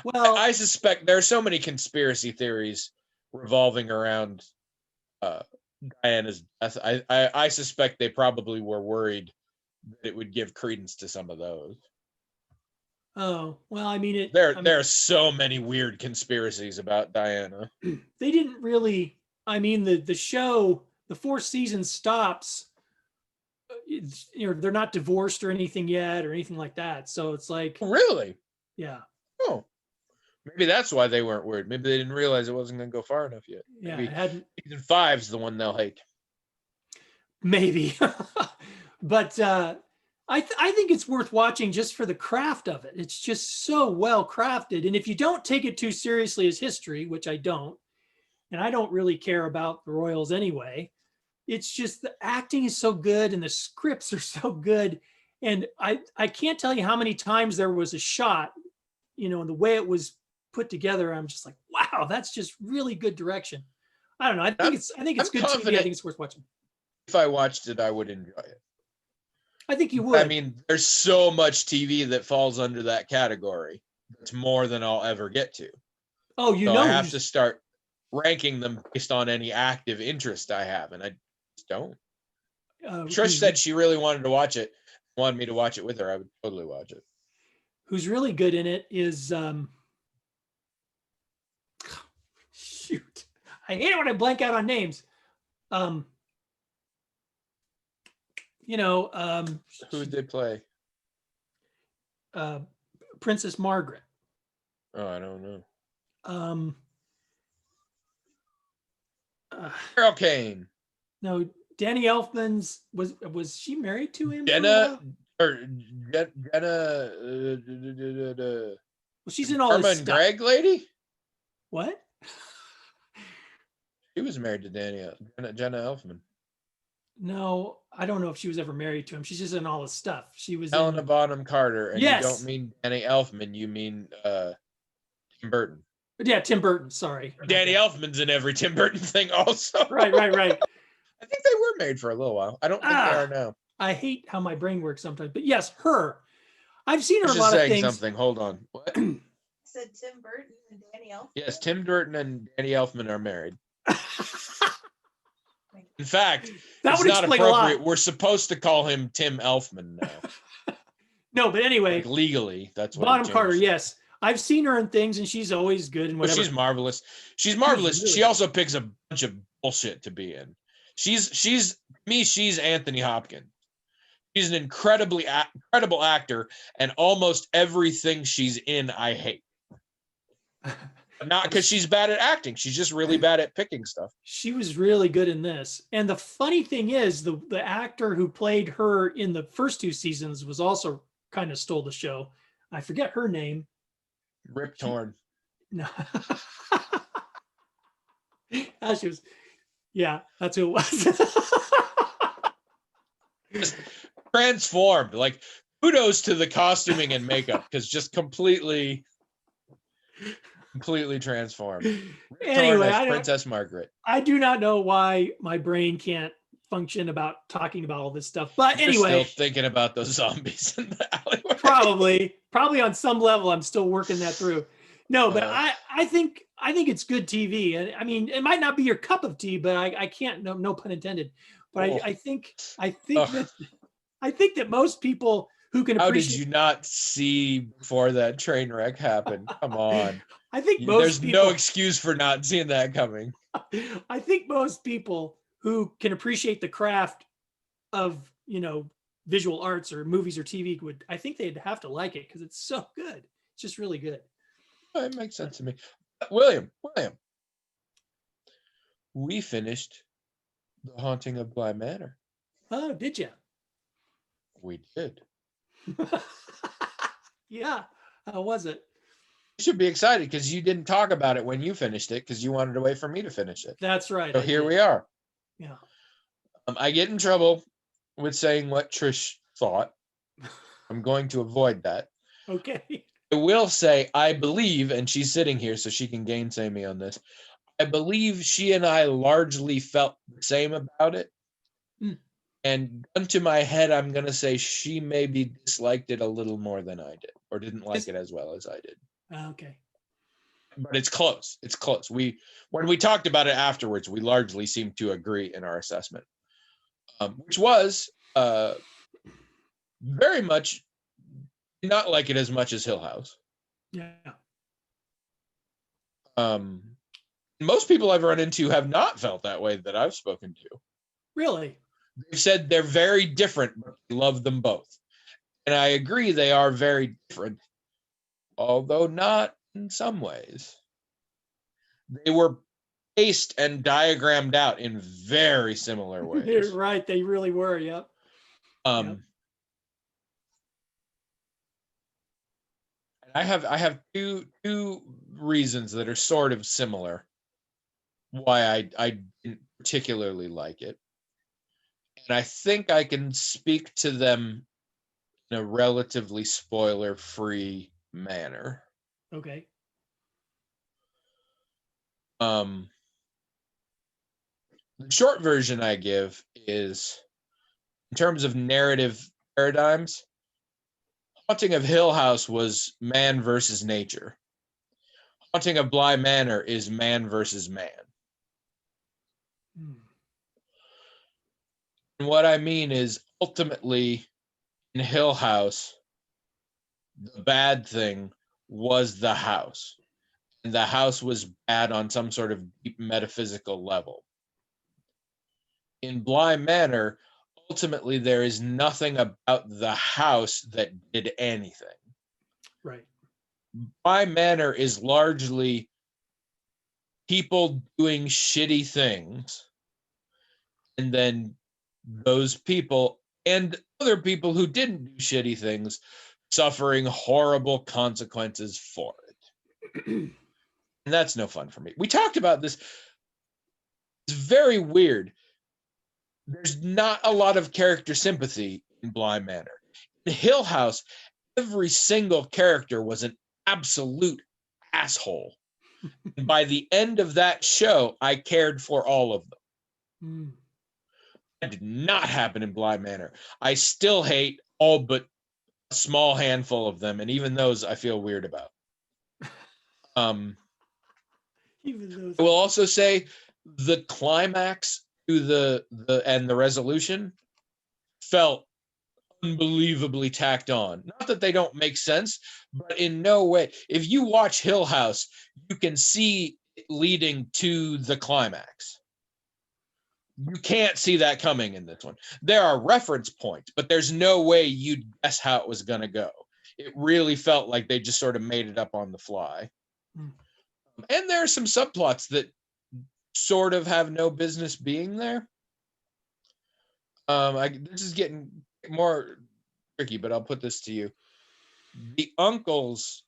Well, I suspect there are so many conspiracy theories revolving around Diana's death. I suspect they probably were worried that it would give credence to some of those. Oh, well, I mean, there are so many weird conspiracies about Diana. They didn't really, I mean, the show, the 4th season stops. They're not divorced or anything yet or anything like that. So it's like, really? Yeah. Oh, maybe that's why they weren't worried. Maybe they didn't realize it wasn't going to go far enough yet. Yeah. Maybe season 5's the one they'll hate. Maybe. But I think it's worth watching just for the craft of it. It's just so well crafted. And if you don't take it too seriously as history, which I don't, and I don't really care about the Royals anyway, it's just the acting is so good and the scripts are so good. And I can't tell you how many times there was a shot, and the way it was put together, I'm just like, wow, that's just really good direction. I don't know. I think it's I'm good TV. I confident think it's worth watching. if I watched it, I would enjoy it. I think you would. I mean, there's so much TV that falls under that category. It's more than I'll ever get to. Oh, So I have to start ranking them based on any active interest I have, and I just don't. Trish said she really wanted to watch it, wanted me to watch it with her. I would totally watch it. Who's really good in it is shoot. I hate it when I blank out on names. Who'd they play? Princess Margaret. Oh, I don't know. Uh, Carol Kane. No, Danny Elfman's was she married to him? Jenna. Well, she's in all Karma this and stuff. Greg lady? What? She was married to Jenna Elfman. No, I don't know if she was ever married to him. She's just in all this stuff. She was Helena Bonham Carter, and yes. You don't mean Danny Elfman, you mean Tim Burton. Yeah, Tim Burton. Sorry, Danny Elfman's in every Tim Burton thing, also. Right. I think they were married for a little while. I don't think they are now. I hate how my brain works sometimes, but yes, her. I've seen her in a lot of things. Something. Hold on. What? Said Tim Burton and Danny Elfman. Yes, Tim Burton and Danny Elfman are married. In fact, that would explain a lot. We're supposed to call him Tim Elfman now. No, but anyway, like legally, that's what. Bonham Carter. Yes, I've seen her in things, and she's always good and whatever. She's marvelous. She's marvelous. Really she also picks a bunch of bullshit to be in. She's Anthony Hopkins. She's an incredible actor, and almost everything she's in, I hate. Not because she's bad at acting. She's just really bad at picking stuff. She was really good in this. And the funny thing is, the actor who played her in the first two seasons was also kind of stole the show. I forget her name. Rip Torn. No. She was, yeah, that's who it was. Just transformed. Like, kudos to the costuming and makeup, because just completely transformed. Anyway, Princess Margaret. I do not know why my brain can't function about talking about all this stuff. But anyway, you're still thinking about those zombies in the probably alleyway. on some level, I'm still working that through. No, but I think it's good TV. And I mean, it might not be your cup of tea, but I can't, no pun intended. But I think that most people who can appreciate. How did you not see before that train wreck happened? Come on. I think there's no excuse for not seeing that coming. I think most people who can appreciate the craft of, visual arts or movies or TV I think they'd have to like it because it's so good. It's just really good. It makes sense to me. William, we finished The Haunting of Bly Manor. Oh, did you? We did. Yeah. How was it? You should be excited because you didn't talk about it when you finished it because you wanted to wait for me to finish it. That's right. So here we are. Yeah. I get in trouble with saying what Trish thought. I'm going to avoid that. Okay. I will say, I believe, and she's sitting here so she can gainsay me on this, I believe she and I largely felt the same about it. Mm. And gun to my head, I'm going to say she maybe disliked it a little more than I did, or didn't like it as well as I did. Okay. But it's close. It's close. When we talked about it afterwards, we largely seemed to agree in our assessment, which was very much not like it as much as Hill House. Yeah. Most people I've run into have not felt that way that I've spoken to. Really? They've said they're very different, but they love them both. And I agree they are very different, although not in some ways. They were paced and diagrammed out in very similar ways. You're right. They really were. Yep. Yep. I have two reasons that are sort of similar why I didn't particularly like it. and I think I can speak to them in a relatively spoiler-free manner. Okay. The short version I give is, in terms of narrative paradigms, Haunting of Hill House was man versus nature. Haunting of Bly Manor is man versus man. Hmm. And what I mean is, ultimately, in Hill House, the bad thing was the house. And the house was bad on some sort of deep metaphysical level. In Bly Manor, ultimately, there is nothing about the house that did anything. Right. Bly Manor is largely people doing shitty things, and then those people and other people who didn't do shitty things suffering horrible consequences for it. And that's no fun for me. We talked about this. It's very weird. There's not a lot of character sympathy in Bly Manor. In Hill House, every single character was an absolute asshole. And by the end of that show, I cared for all of them. Hmm. That did not happen in Bly Manor. I still hate all but a small handful of them, and even those I feel weird about. Even those. I will also say the climax to the resolution felt unbelievably tacked on. Not that they don't make sense, but in no way. If you watch Hill House, you can see it leading to the climax. You can't see that coming in this one. There are reference points, but there's no way you'd guess how it was going to go. It really felt like they just sort of made it up on the fly. Hmm. And there are some subplots that sort of have no business being there. This is getting more tricky, but I'll put this to you. The uncle's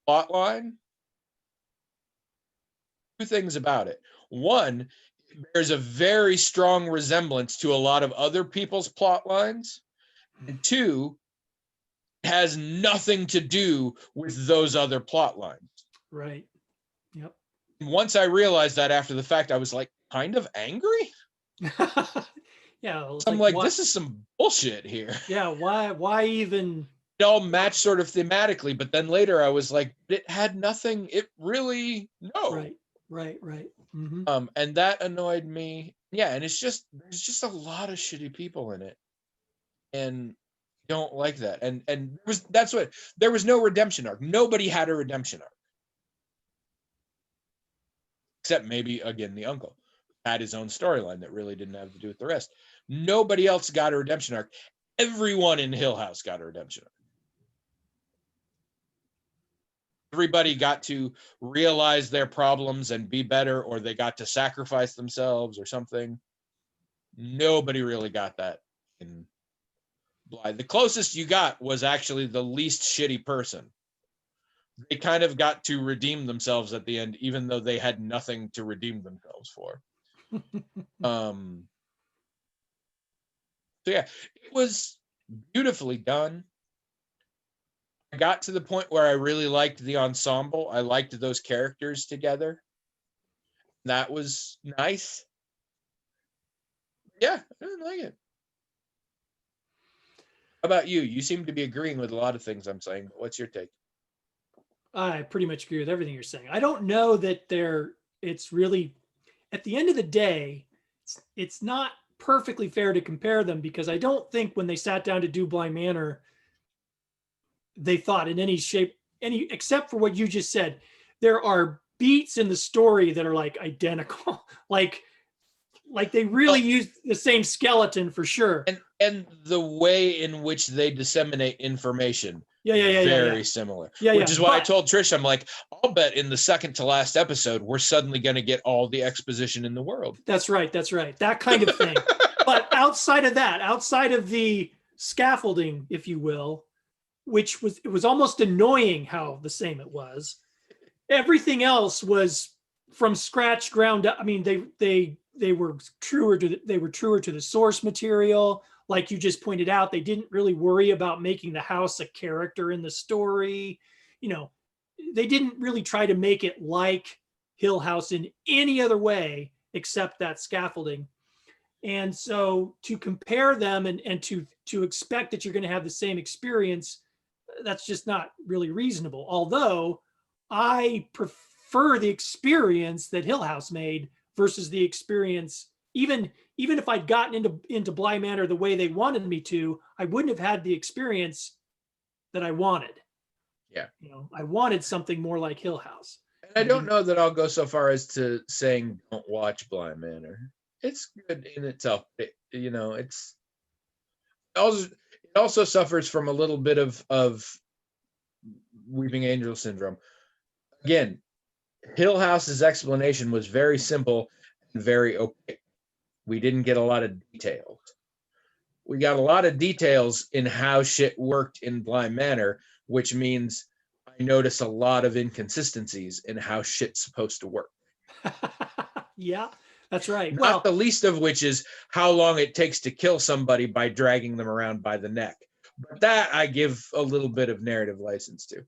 plotline, two things about it. One, there's a very strong resemblance to a lot of other people's plot lines. And two, it has nothing to do with those other plot lines. Right. Yep. And once I realized that after the fact, I was like kind of angry. Yeah. It's I'm like, why, this is some bullshit here. yeah. Why even? It all matched sort of thematically, but then later I was like, it had nothing. It really, no. Right. Right. Mm-hmm. And that annoyed me. Yeah, and there's just a lot of shitty people in it, and don't like that. And there was no redemption arc. Nobody had a redemption arc, except maybe again the uncle had his own storyline that really didn't have to do with the rest. Nobody else got a redemption arc. Everyone in Hill House got a redemption arc. Everybody got to realize their problems and be better, or they got to sacrifice themselves or something. Nobody really got that in Bly. The closest you got was actually the least shitty person. They kind of got to redeem themselves at the end, even though they had nothing to redeem themselves for. So yeah, it was beautifully done. I got to the point where I really liked the ensemble. I liked those characters together. That was nice. Yeah, I didn't like it. How about you? You seem to be agreeing with a lot of things I'm saying. What's your take? I pretty much agree with everything you're saying. I don't know that it's really, at the end of the day, it's not perfectly fair to compare them, because I don't think when they sat down to do Bly Manor, they thought in any shape, except for what you just said, there are beats in the story that are like identical. like they really used the same skeleton for sure. And the way in which they disseminate information, Yeah. very similar. Yeah, Which is why I told Trish, I'm like, I'll bet in the second to last episode, we're suddenly going to get all the exposition in the world. That's right. That kind of thing. But outside of that, outside of the scaffolding, if you will, it was almost annoying how the same it was. Everything else was from scratch, ground up. I mean, they they were truer to the source material. Like you just pointed out, they didn't really worry about making the house a character in the story. You know, they didn't really try to make it like Hill House in any other way except that scaffolding. And so to compare them and to expect that you're going to have the same experience, that's just not really reasonable. Although I prefer the experience that Hill House made versus the experience, even if I'd gotten into Bly Manor the way they wanted me to, I wouldn't have had the experience that I wanted. Yeah. You know, I wanted something more like Hill House. And I don't know that I'll go so far as to saying don't watch Bly Manor. It's good in itself. It also suffers from a little bit of Weeping Angel syndrome. Again, Hill House's explanation was very simple and very opaque. We didn't get a lot of details. We got a lot of details in how shit worked in Bly Manor, which means I notice a lot of inconsistencies in how shit's supposed to work. Yeah, that's right. Not the least of which is how long it takes to kill somebody by dragging them around by the neck. But that I give a little bit of narrative license to.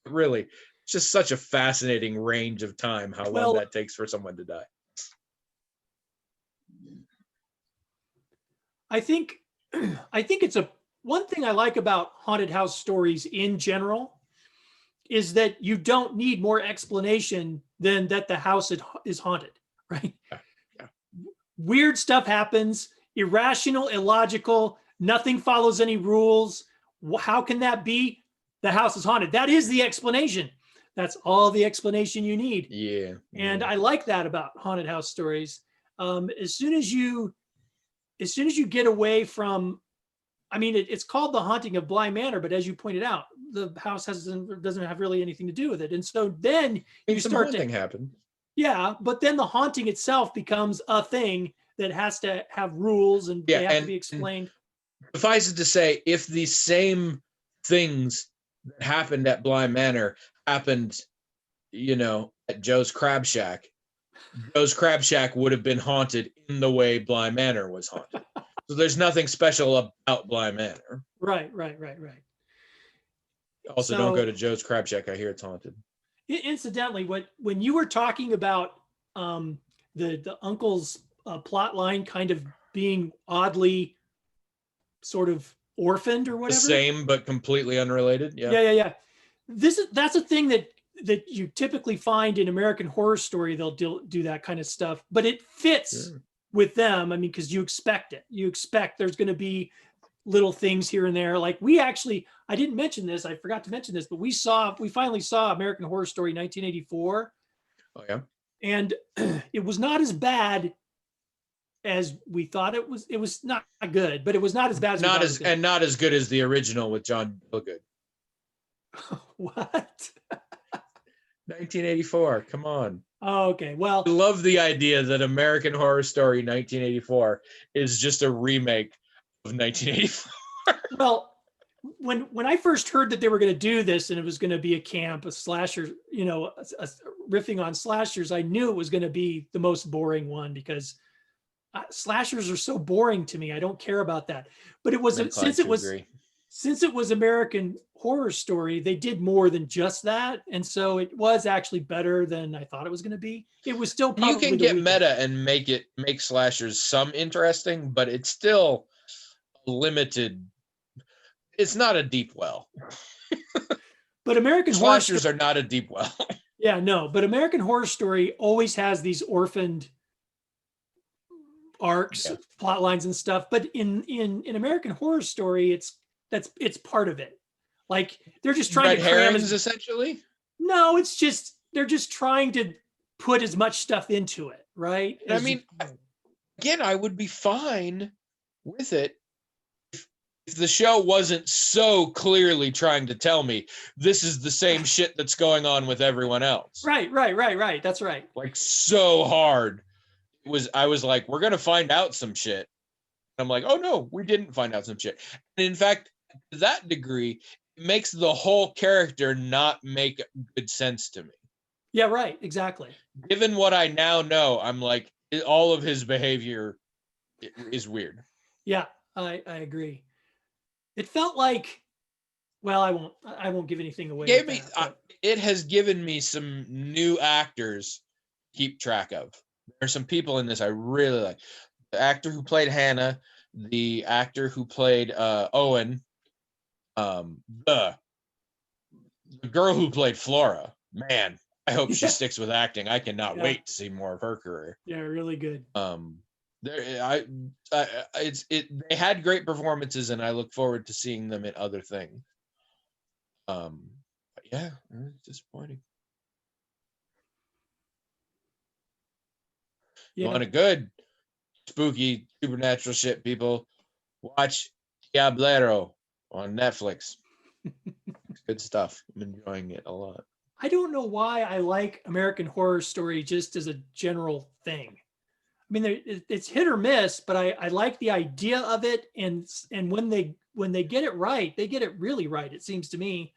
Really, it's just such a fascinating range of time how long that takes for someone to die. I think it's one thing I like about haunted house stories in general is that you don't need more explanation than that the house is haunted, right? Yeah. Weird stuff happens, irrational, illogical, nothing follows any rules. How can that be? The house is haunted. That is the explanation. That's all the explanation you need. Yeah. And I like that about haunted house stories. As soon as you get away from, I mean, it's called The Haunting of Bly Manor, but as you pointed out, the house doesn't have really anything to do with it. And so then you start to happen. Yeah, but then the haunting itself becomes a thing that has to have rules and they have to be explained. Suffice it to say, if the same things that happened at Bly Manor happened, at Joe's Crab Shack, Joe's Crab Shack would have been haunted in the way Bly Manor was haunted. So there's nothing special about Bly Manor. Right. Also, don't go to Joe's Crab Shack. I hear it's haunted. Incidentally, when you were talking about the uncle's plot line kind of being oddly sort of orphaned or whatever. The same, but completely unrelated. Yeah. That's a thing that you typically find in American Horror Story. They'll do that kind of stuff, but it fits with them. I mean, because you expect it. You expect there's going to be little things here and there. Like I didn't mention this. I forgot to mention this, but we finally saw American Horror Story 1984. Oh yeah. And it was not as bad as we thought it was. It was not good, but it was not as bad as not as good as the original with John Gielgud. What? 1984. Come on. Oh, okay. Well, I love the idea that American Horror Story 1984 is just a remake of 1984. Well, when I first heard that they were going to do this and it was going to be a camp, a slasher, riffing on slashers, I knew it was going to be the most boring one because slashers are so boring to me. I don't care about that. But it was since it was American Horror Story, they did more than just that, and so it was actually better than I thought it was going to be. It was still probably you can get meta and make slashers some interesting, but it's still limited. It's not a deep well. But American slashers are not a deep well. Yeah, no, but American Horror Story always has these orphaned arcs, plot lines and stuff. But in American Horror Story, it's part of it. Like they're just trying to cram essentially. No, it's just they're just trying to put as much stuff into it, right? I mean, again, I would be fine with it if the show wasn't so clearly trying to tell me this is the same shit that's going on with everyone else. Right. That's right. Like so hard. I was like, we're gonna find out some shit. I'm like, oh no, we didn't find out some shit. And in fact, to that degree, it makes the whole character not make good sense to me. Yeah, right. Exactly. Given what I now know, I'm like, all of his behavior is weird. Yeah, I agree. It felt like, well, I won't give anything away with Gave me that, but it has given me some new actors to keep track of. There's some people in this I really like. The actor who played Hannah, the actor who played Owen, um, the the girl who played Flora. Man, I hope she yeah, sticks with acting. I cannot yeah, wait to see more of her career. yeah, really good. There, they had great performances, and I look forward to seeing them in other things. But yeah, it's disappointing. You Yeah, want a good spooky supernatural shit, people? Watch Diablero on Netflix. It's good stuff. I'm enjoying it a lot. I don't know why I like American Horror Story just as a general thing. I mean, it's hit or miss, but I like the idea of it, and when they get it right, they get it really right. It seems to me,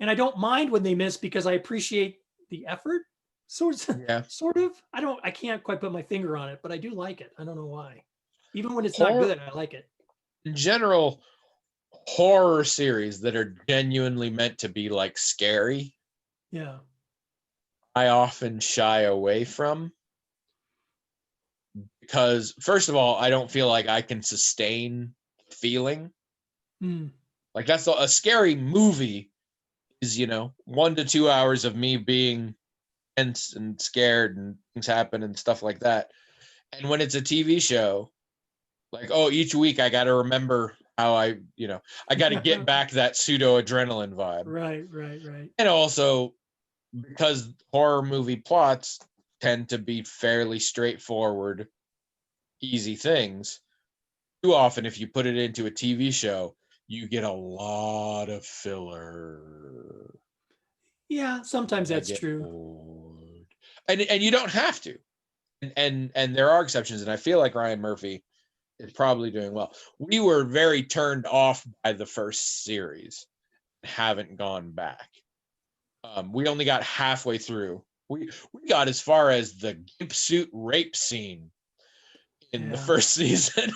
and I don't mind when they miss because I appreciate the effort. Sort of, Yeah, sort of. I can't quite put my finger on it, but I do like it. I don't know why. Even when it's not horror good, I like it. in general, horror series that are genuinely meant to be like scary, Yeah. I often shy away from because, first of all, I don't feel like I can sustain feeling. Mm, Like that's a scary movie is 1 to 2 hours of me being tense and scared and things happen and stuff like that. And when it's a TV show, like, oh, each week I got to remember how I got to get back that pseudo adrenaline vibe. right, right, right. And also because horror movie plots tend to be fairly straightforward, easy things. Too often, if you put it into a TV show, you get a lot of filler. Yeah, sometimes I that's get true. bored, and you don't have to. And there are exceptions, and I feel like Ryan Murphy is probably doing well. We were very turned off by the first series, haven't gone back. We only got halfway through. We got as far as the gimp suit rape scene in the Yeah, first season.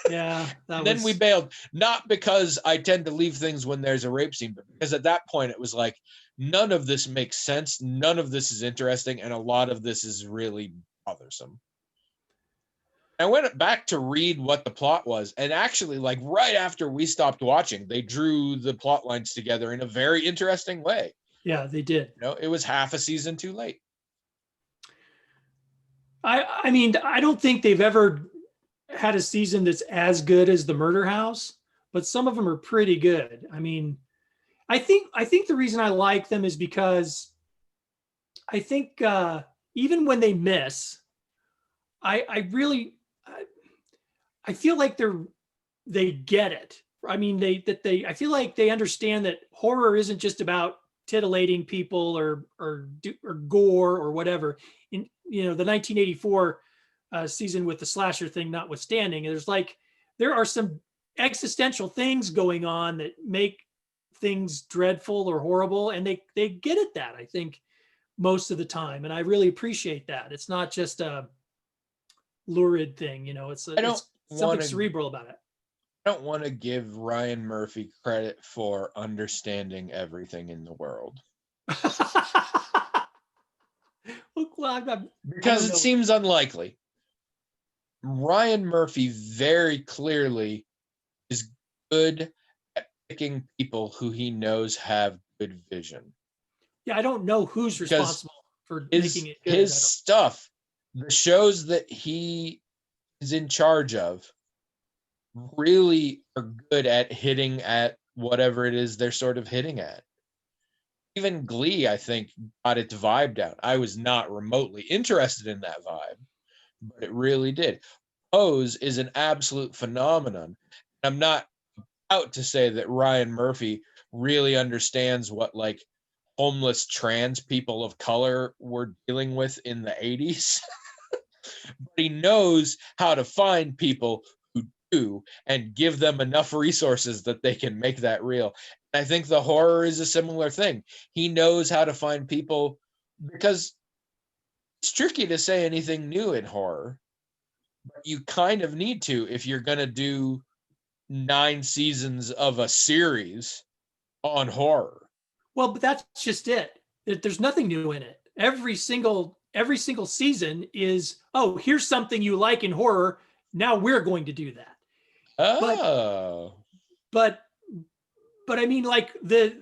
yeah, that And then we was. bailed, not because I tend to leave things when there's a rape scene, but because at that point it was like, none of this makes sense. None of this is interesting. And a lot of this is really bothersome. I went back to read what the plot was. And actually, like right after we stopped watching, they drew the plot lines together in a very interesting way. Yeah, they did. It was half a season too late. I mean, I don't think they've ever had a season that's as good as the Murder House, but some of them are pretty good. I mean, I think the reason I like them is because I think even when they miss, I really I feel like they get it. I mean, they I feel like they understand that horror isn't just about titillating people or gore or whatever. In the 1984 season with the slasher thing notwithstanding, there are some existential things going on that make things dreadful or horrible, and they get at that, I think, most of the time, and I really appreciate that. It's not just a lurid thing, I don't it's something want to cerebral about it. I don't want to give Ryan Murphy credit for understanding everything in the world Well, I because don't it know. seems unlikely. Ryan Murphy very clearly is good at picking people who he knows have good vision Yeah, I don't know who's because responsible for his making it good. his stuff, the shows that he is in charge of, really are good at hitting at whatever it is they're sort of hitting at. Even Glee, I think, got its vibe down. I was not remotely interested in that vibe, but it really did. Pose is an absolute phenomenon. I'm not out to say that Ryan Murphy really understands what like homeless trans people of color were dealing with in the 80s, but he knows how to find people who do and give them enough resources that they can make that real. And I think the horror is a similar thing. He knows how to find people because it's tricky to say anything new in horror. But you kind of need to if you're going to do 9 seasons of a series on horror. Well, but that's just it. There's nothing new in it. Every single season is, oh, here's something you like in horror. Now we're going to do that. Oh. But I mean, like the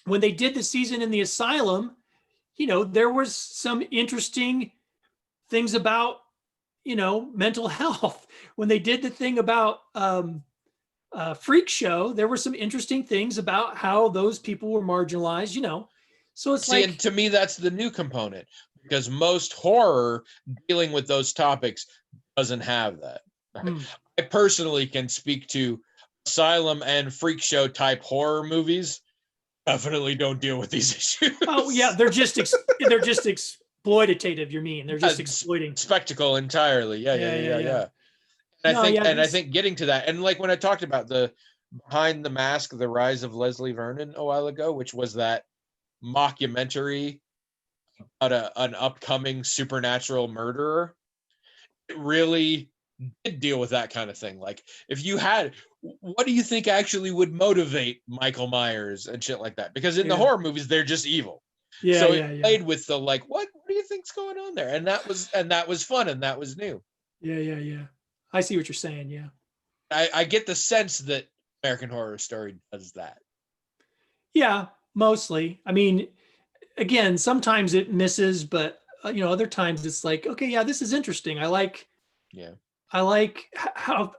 when they did the season in the asylum, you know, there was some interesting things about, you know, mental health. When they did the thing about Freak Show, there were some interesting things about how those people were marginalized, you know. So it's See, and to me, that's the new component, because most horror dealing with those topics doesn't have that. I personally can speak to Asylum and Freak Show type horror movies. Definitely don't deal with these issues. Oh yeah, they're just exploitative. You mean they're just exploiting spectacle entirely? Yeah. And I think getting to that, and like when I talked about the Behind the Mask, the Rise of Leslie Vernon a while ago, which was that mockumentary about an upcoming supernatural murderer, it really did deal with that kind of thing. Like, if you had, what do you think actually would motivate Michael Myers and shit like that? Because in the horror movies, they're just evil. So it played with the like, what do you think's going on there? And that was fun, and that was new. Yeah. I see what you're saying. Yeah. I get the sense that American Horror Story does that. Yeah, mostly. I mean, again, sometimes it misses, but you know, other times it's like, okay, yeah, this is interesting. I like how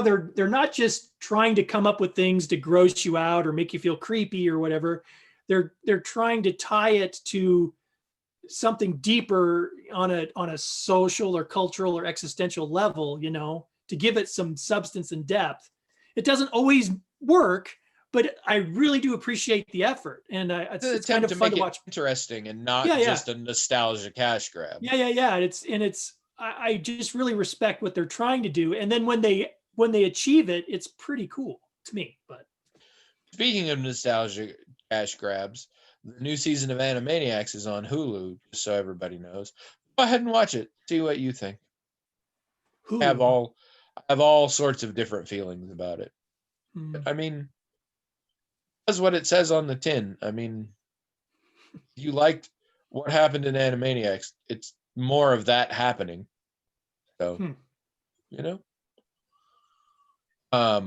they're not just trying to come up with things to gross you out or make you feel creepy or whatever. They're trying to tie it to something deeper on a social or cultural or existential level, you know, to give it some substance and depth. It doesn't always work, but I really do appreciate the effort, and it's kind of fun to watch. Interesting and not just a nostalgia cash grab. Yeah. I just really respect what they're trying to do, and then when they achieve it, it's pretty cool to me. But speaking of nostalgia cash grabs, the new season of Animaniacs is on Hulu, just so everybody knows. Go ahead and watch it. See what you think. Hulu. I have all sorts of different feelings about it. I mean, that's what it says on the tin. I mean, you liked what happened in Animaniacs. It's more of that happening. So, you know. I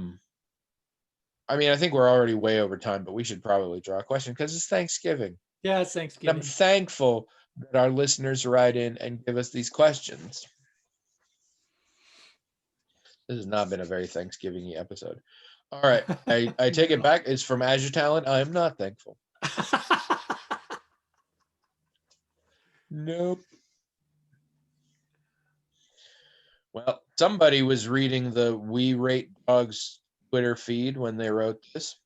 mean, I think we're already way over time, but we should probably draw a question because it's Thanksgiving. Yeah, it's Thanksgiving. And I'm thankful that our listeners write in and give us these questions. This has not been a very Thanksgiving-y episode. All right, I take it back. It's from Azure Talent. I am not thankful. Nope. Well, somebody was reading the We Rate Dogs Twitter feed when they wrote this.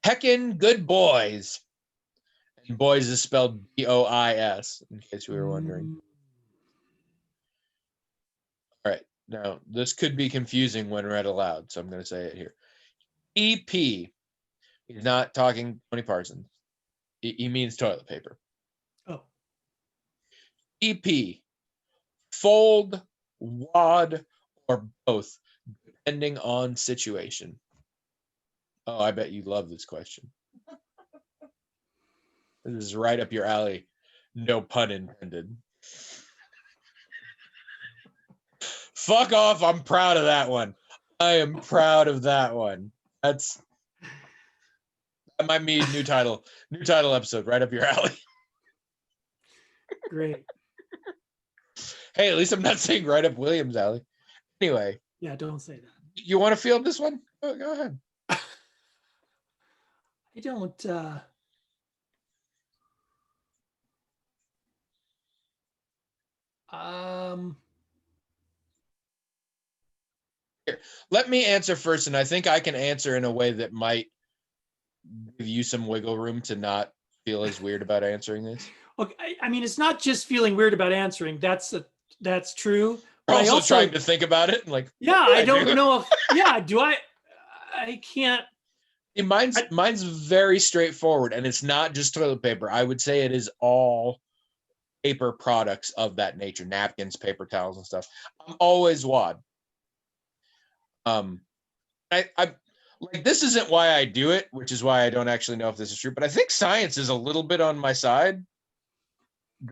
Heckin' good boys. And boys is spelled B-O-I-S, in case we were wondering. All right. Now, this could be confusing when read aloud, so I'm going to say it here. EP. He's not talking Tony Parsons. He means toilet paper. Oh. EP. Fold, wad, or both, depending on situation. Oh, I bet you love this question. This is right up your alley. No pun intended. Fuck off. I'm proud of that one. I am proud of that one. That might be new title episode, right up your alley. Great. Hey, at least I'm not saying right up William's alley. Anyway. Yeah, don't say that. You want to field this one? Go ahead. I don't. Here, let me answer first, and I think I can answer in a way that might give you some wiggle room to not feel as weird about answering this. Okay, I mean, it's not just feeling weird about answering. That's true. But also trying to think about it, and like, yeah, I don't know if, yeah, do I can't. Mine's very straightforward, and it's not just toilet paper. I would say it is all paper products of that nature, napkins, paper towels, and stuff. I'm always wad. I like, this isn't why I do it, which is why I don't actually know if this is true, but I think science is a little bit on my side.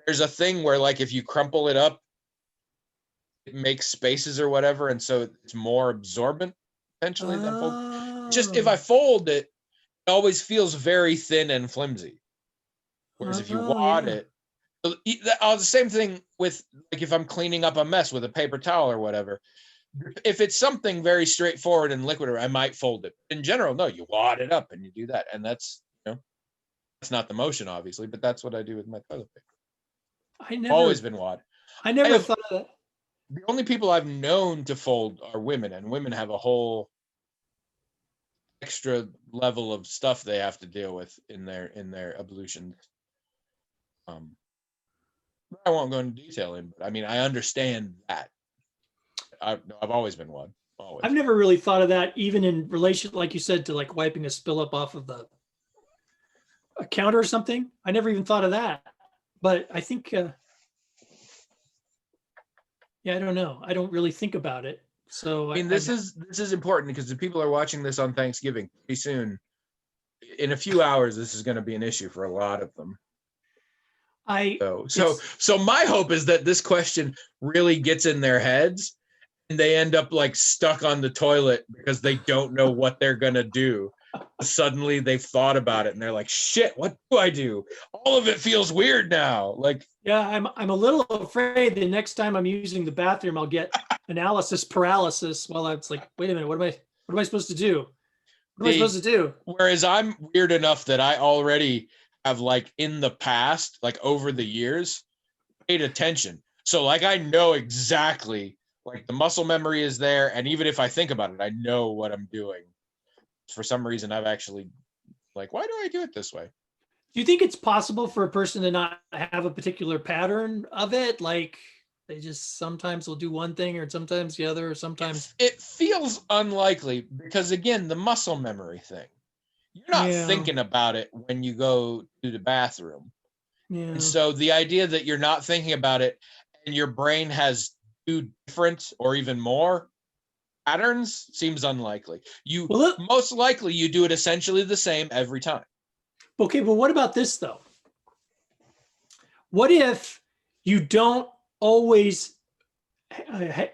There's a thing where, like, if you crumple it up, it makes spaces or whatever, and so it's more absorbent potentially than fold. Just if I fold it, it always feels very thin and flimsy. Whereas if you wad it, the same thing with, like, if I'm cleaning up a mess with a paper towel or whatever. If it's something very straightforward and liquid, I might fold it. In general, no, you wad it up and you do that, and that's that's not the motion, obviously, but that's what I do with my toilet paper. Always been wad. I never thought of that. The only people I've known to fold are women, and women have a whole extra level of stuff they have to deal with in their ablutions. I won't go into detail in, but I mean, I understand that. I've always been one. Always. I've never really thought of that, even in relation, like you said, to like wiping a spill up off of a counter or something. I never even thought of that. But I think, yeah, I don't know. I don't really think about it. So I mean, this is important because the people are watching this on Thanksgiving pretty soon. In a few hours, this is going to be an issue for a lot of them. So my hope is that this question really gets in their heads and they end up like stuck on the toilet because they don't know what they're going to do. Suddenly they've thought about it and they're like, shit, what do I do? All of it feels weird now. Like, yeah, I'm a little afraid the next time I'm using the bathroom, I'll get analysis paralysis. Well, it's like, wait a minute, what am I supposed to do? What am I supposed to do? Whereas I'm weird enough that I already have, like, in the past, like over the years, paid attention. So like I know exactly, like, the muscle memory is there, and even if I think about it, I know what I'm doing. For some reason, I've actually, like, why do I do it this way? Do you think it's possible for a person to not have a particular pattern of it? Like they just sometimes will do one thing or sometimes the other, or sometimes it feels unlikely because, again, the muscle memory thing. You're not thinking about it when you go to the bathroom. Yeah. And so the idea that you're not thinking about it and your brain has two different or even more patterns seems unlikely. Most likely you do it essentially the same every time. Okay, but what about this though? What if you don't always,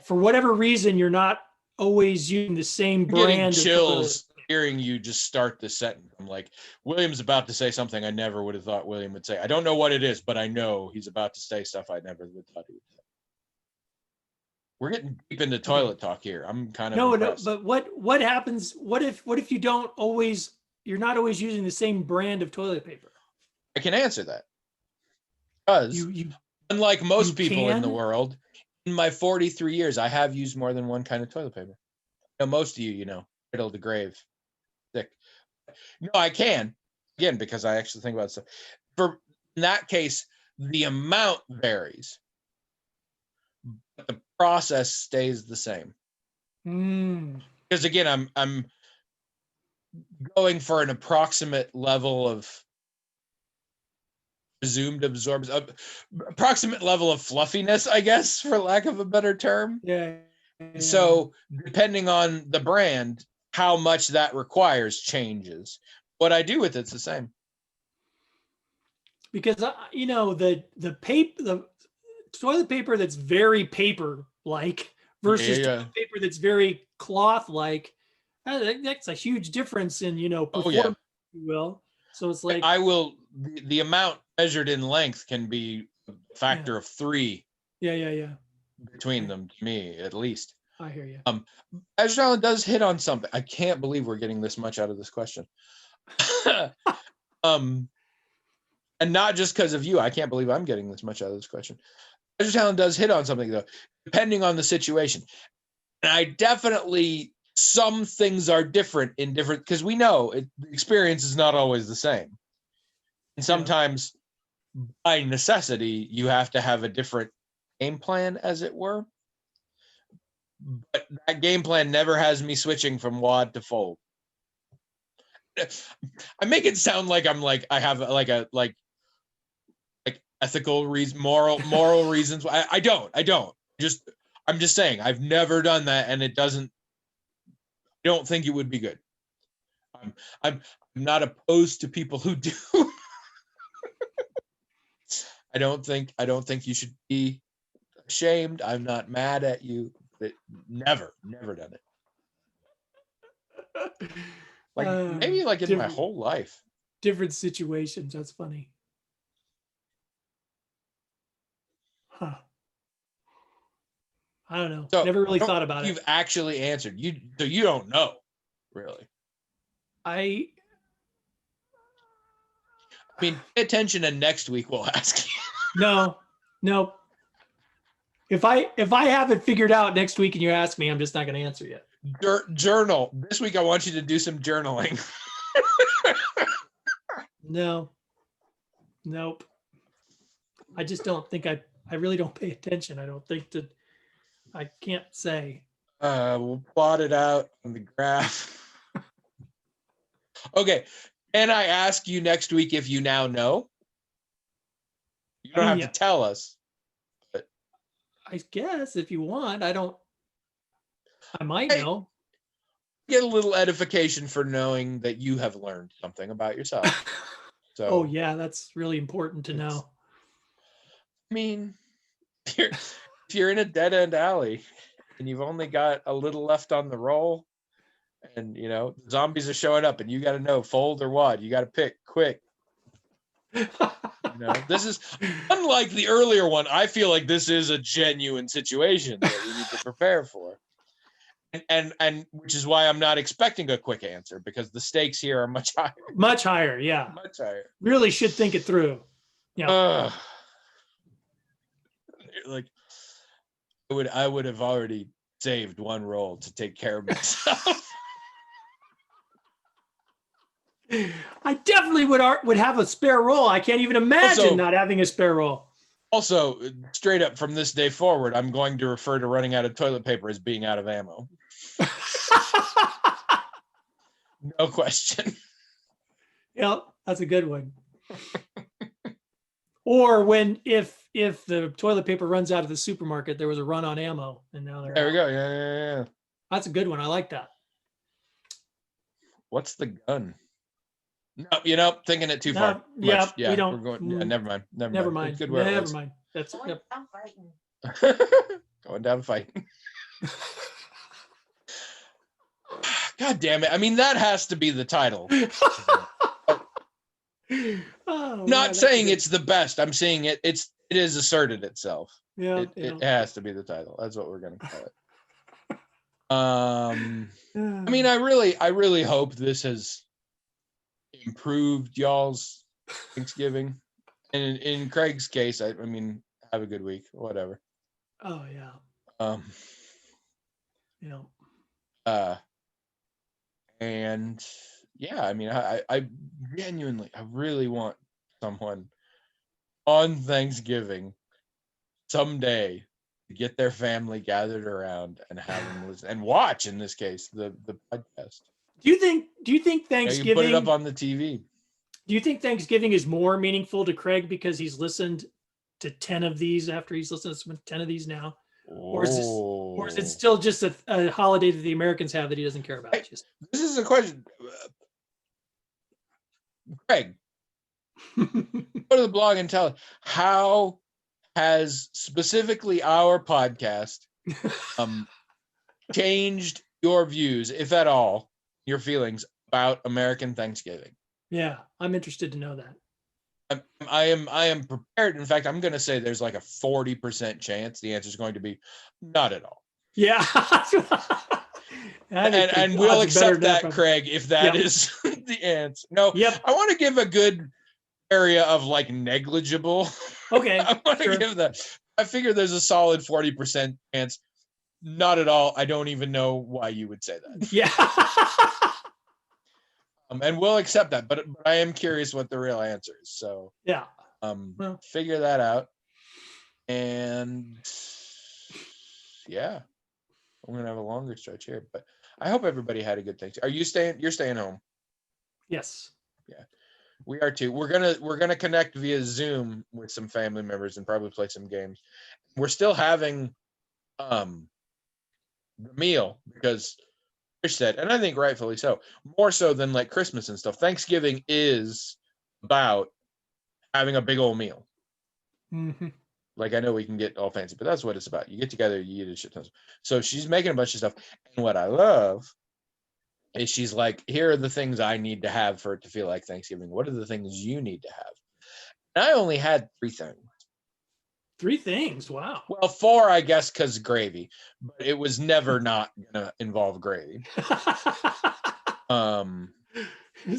for whatever reason, you're not always using the same brand? I'm getting chills hearing you just start the sentence. I'm like, William's about to say something I never would have thought William would say. I don't know what it is, but I know he's about to say stuff I never would have thought he would say. We're getting deep into toilet talk here. I'm kind of impressed. No, but what happens? What if you're not always using the same brand of toilet paper? I can answer that. Because unlike most people in the world, in my 43 years, I have used more than one kind of toilet paper. I know most of you, cradle to grave, thick. No, I can, again, because I actually think about stuff. In that case, the amount varies, but the process stays the same. Because again, I'm going for an approximate level of presumed absorption, approximate level of fluffiness, I guess, for lack of a better term. Yeah. So depending on the brand, how much that requires changes. What I do with it's the same. Because the toilet paper that's very paper-like versus toilet paper that's very cloth-like, that's a huge difference in performance, if you will. So it's like the amount measured in length can be a factor of 3. Yeah. Between them, to me, at least. I hear you. Azure Talent does hit on something. I can't believe we're getting this much out of this question. And not just because of you. I can't believe I'm getting this much out of this question. Azure Talent does hit on something, though, depending on the situation. And I definitely, some things are different because we know the experience is not always the same. And sometimes, by necessity, you have to have a different game plan, as it were. But that game plan never has me switching from wad to fold. I make it sound like I'm like I have like ethical reason, moral reasons. I don't. I'm just saying I've never done that, and it doesn't. I don't think it would be good. I'm not opposed to people who do. I don't think you should be ashamed. I'm not mad at you, but never done it. Like maybe like in my whole life. Different situations. That's funny. Huh. I don't know. So Never really thought about it. You've actually answered. So you don't know, really. I mean, pay attention, and next week we'll ask you. No. If I have it figured out next week and you ask me, I'm just not going to answer yet. Journal. This week I want you to do some journaling. No. Nope. I just don't think I really don't pay attention. I don't think that I can't say. We'll plot it out on the graph. Okay. Can I ask you next week if you now know? You don't have to tell us. But I guess if you want, I might know. Get a little edification for knowing that you have learned something about yourself. So, oh yeah, that's really important to know. I mean, if you're in a dead end alley and you've only got a little left on the roll, and zombies are showing up, and you got to know fold or what. You got to pick quick. This is unlike the earlier one. I feel like this is a genuine situation that we need to prepare for, and which is why I'm not expecting a quick answer, because the stakes here are much higher. Much higher, yeah. Much higher. Really should think it through. Yeah. Like I would have already saved one roll to take care of myself. I definitely would have a spare roll. I can't even imagine not having a spare roll. Also, straight up from this day forward, I'm going to refer to running out of toilet paper as being out of ammo. No question. Yep, that's a good one. Or if the toilet paper runs out of the supermarket, there was a run on ammo, and now they're there. We go. Yeah. That's a good one. I like that. What's the gun? No, thinking it too far. Yeah, we don't. We're going, yeah, never mind. Never mind. Good never mind. That's Going down fighting. Going down fighting. God damn it! I mean, that has to be the title. Not saying it's the best. I'm saying it is asserted itself. Yeah, it has to be the title. That's what we're gonna call it. I mean, I really hope this has improved y'all's Thanksgiving, and in Craig's case, I mean, have a good week, whatever. Oh yeah. And yeah, I mean, I genuinely, I really want someone on Thanksgiving someday to get their family gathered around and have them listen and watch, in this case, the podcast. Do you think Thanksgiving? You put it up on the TV. Do you think Thanksgiving is more meaningful to Craig because he's listened to 10 of these after he's listened to 10 of these now? Or is it still just a holiday that the Americans have that he doesn't care about? This is a question. Craig, go to the blog and tell us, how has specifically our podcast changed your views, if at all, your feelings about American Thanksgiving? Yeah, I'm interested to know that. I am prepared. In fact, I'm going to say there's like a 40% chance the answer is going to be not at all. Yeah. and we'll accept that, Craig, if that is the answer. No, I want to give a good area of like negligible. Okay. I want to give that. I figure there's a solid 40% chance. Not at all. I don't even know why you would say that. Yeah. And we'll accept that, but I am curious what the real answer is. So yeah, figure that out. And yeah, I'm gonna have a longer stretch here, but I hope everybody had a good Thanksgiving. You're staying home? Yes. We are too. We're gonna connect via Zoom with some family members and probably play some games. We're still having the meal because Fish said, and I think rightfully so, more so than like Christmas and stuff. Thanksgiving is about having a big old meal. Hmm. Like I know we can get all fancy, but that's what it's about. You get together, you eat a shit ton. So she's making a bunch of stuff, and what I love is she's like, here are the things I need to have for it to feel like Thanksgiving. What are the things you need to have? And I only had 3 things. 3 things. Wow. Well, 4, I guess, because gravy, but it was never not gonna involve gravy.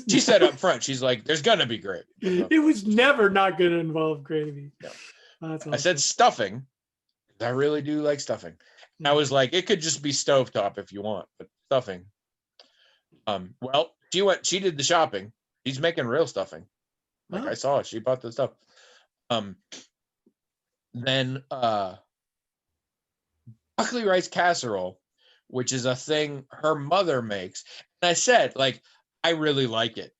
She said up front, she's like, "There's gonna be gravy." It was never not going to involve gravy. No. That's I said awesome. stuffing. I really do like stuffing. I was like, it could just be stovetop if you want, but stuffing. Well, she did the shopping. She's making real stuffing. Like Oh. I saw it. She bought the stuff. Then broccoli rice casserole, which is a thing her mother makes. And I said, like, I really like it.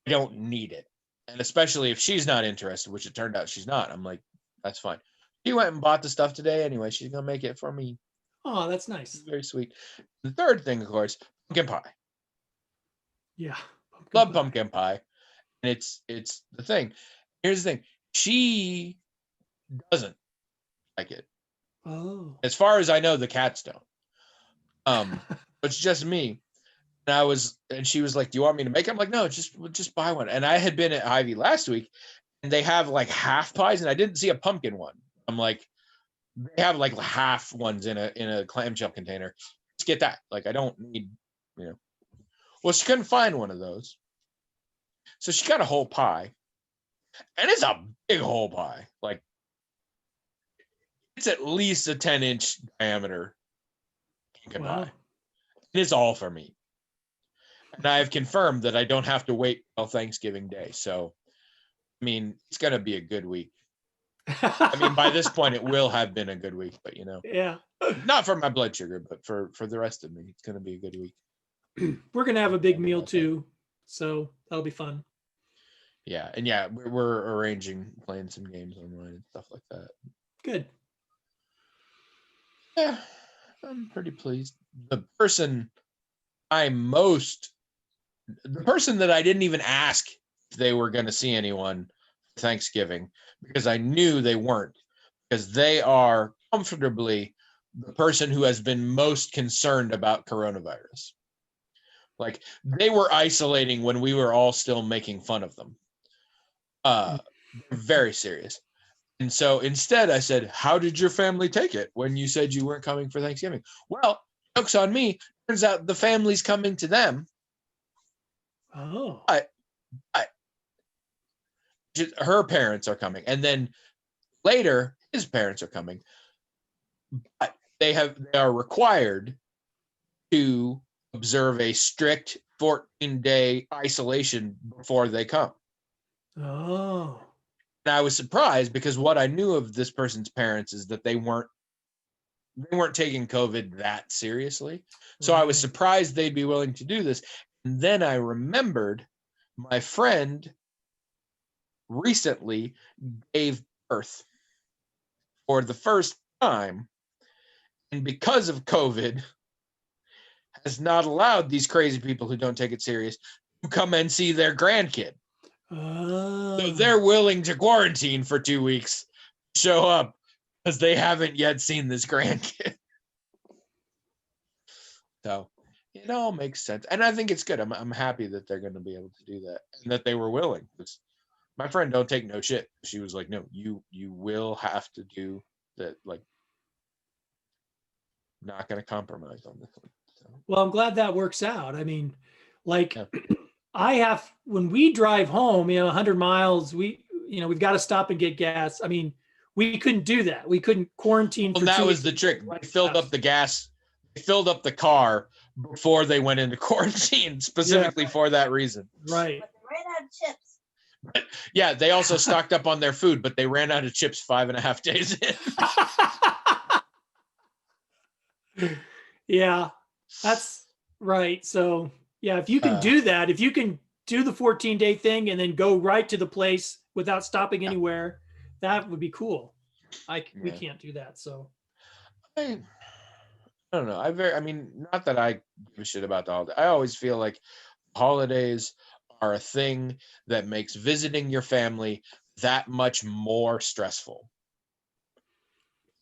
I don't need it. And especially if she's not interested, which it turned out she's not. I'm like, that's fine. She went and bought the stuff today anyway. She's gonna make it for me. Oh, that's nice. Very sweet. The third thing, of course, pumpkin pie. Yeah. Love pumpkin pie. And it's the thing. Here's the thing. She doesn't like it. Oh. As far as I know, the cats don't. It's just me. And she was like, "Do you want me to make it?" I'm like, "No, just buy one." And I had been at Hy-Vee last week, and they have like half pies, and I didn't see a pumpkin one. I'm like, they have like half ones in a clamshell container. Just get that. Like, I don't need, Well, she couldn't find one of those, so she got a whole pie, and it's a big whole pie. Like, it's at least a 10-inch diameter pumpkin pie. It is all for me. And I have confirmed that I don't have to wait till Thanksgiving Day. So, I mean, it's going to be a good week. I mean, by this point, it will have been a good week, but Yeah. not for my blood sugar, but for the rest of me, it's going to be a good week. We're going to have a big meal too. So that'll be fun. Yeah. And yeah, we're arranging playing some games online and stuff like that. Good. Yeah, I'm pretty pleased. The person that I didn't even ask if they were going to see anyone for Thanksgiving, because I knew they weren't, because they are comfortably the person who has been most concerned about coronavirus. Like, they were isolating when we were all still making fun of them. Very serious. And so instead I said, "How did your family take it when you said you weren't coming for Thanksgiving?" Well, joke's on me. Turns out the family's coming to them. Oh. Her parents are coming, and then later his parents are coming. But they are required to observe a strict 14-day isolation before they come. Oh. And I was surprised because what I knew of this person's parents is that they weren't taking COVID that seriously. So I was surprised they'd be willing to do this. And then I remembered my friend recently gave birth for the first time, and because of COVID, has not allowed these crazy people who don't take it serious to come and see their grandkid. Oh. So they're willing to quarantine for 2 weeks, show up, because they haven't yet seen this grandkid. So it all makes sense. And I think it's good. I'm happy that they're going to be able to do that and that they were willing. Because my friend don't take no shit. She was like, "No, you will have to do that. Like, not going to compromise on this one." So, Well, I'm glad that works out. I mean, like when we drive home, 100 miles, we've got to stop and get gas. I mean, we couldn't do that. We couldn't quarantine. well, that was the trick. They filled up the gas. They filled up the car before they went into quarantine, specifically for that reason. Right. But they ran out of chips. But yeah, they also stocked up on their food, but they ran out of chips 5.5 days in. Yeah, that's right. So yeah, if you can do that, if you can do the 14-day thing and then go right to the place without stopping anywhere. That would be cool. We Yeah. can't do that. So I don't know. I mean, not that I give a shit about the holiday. I always feel like holidays are a thing that makes visiting your family that much more stressful.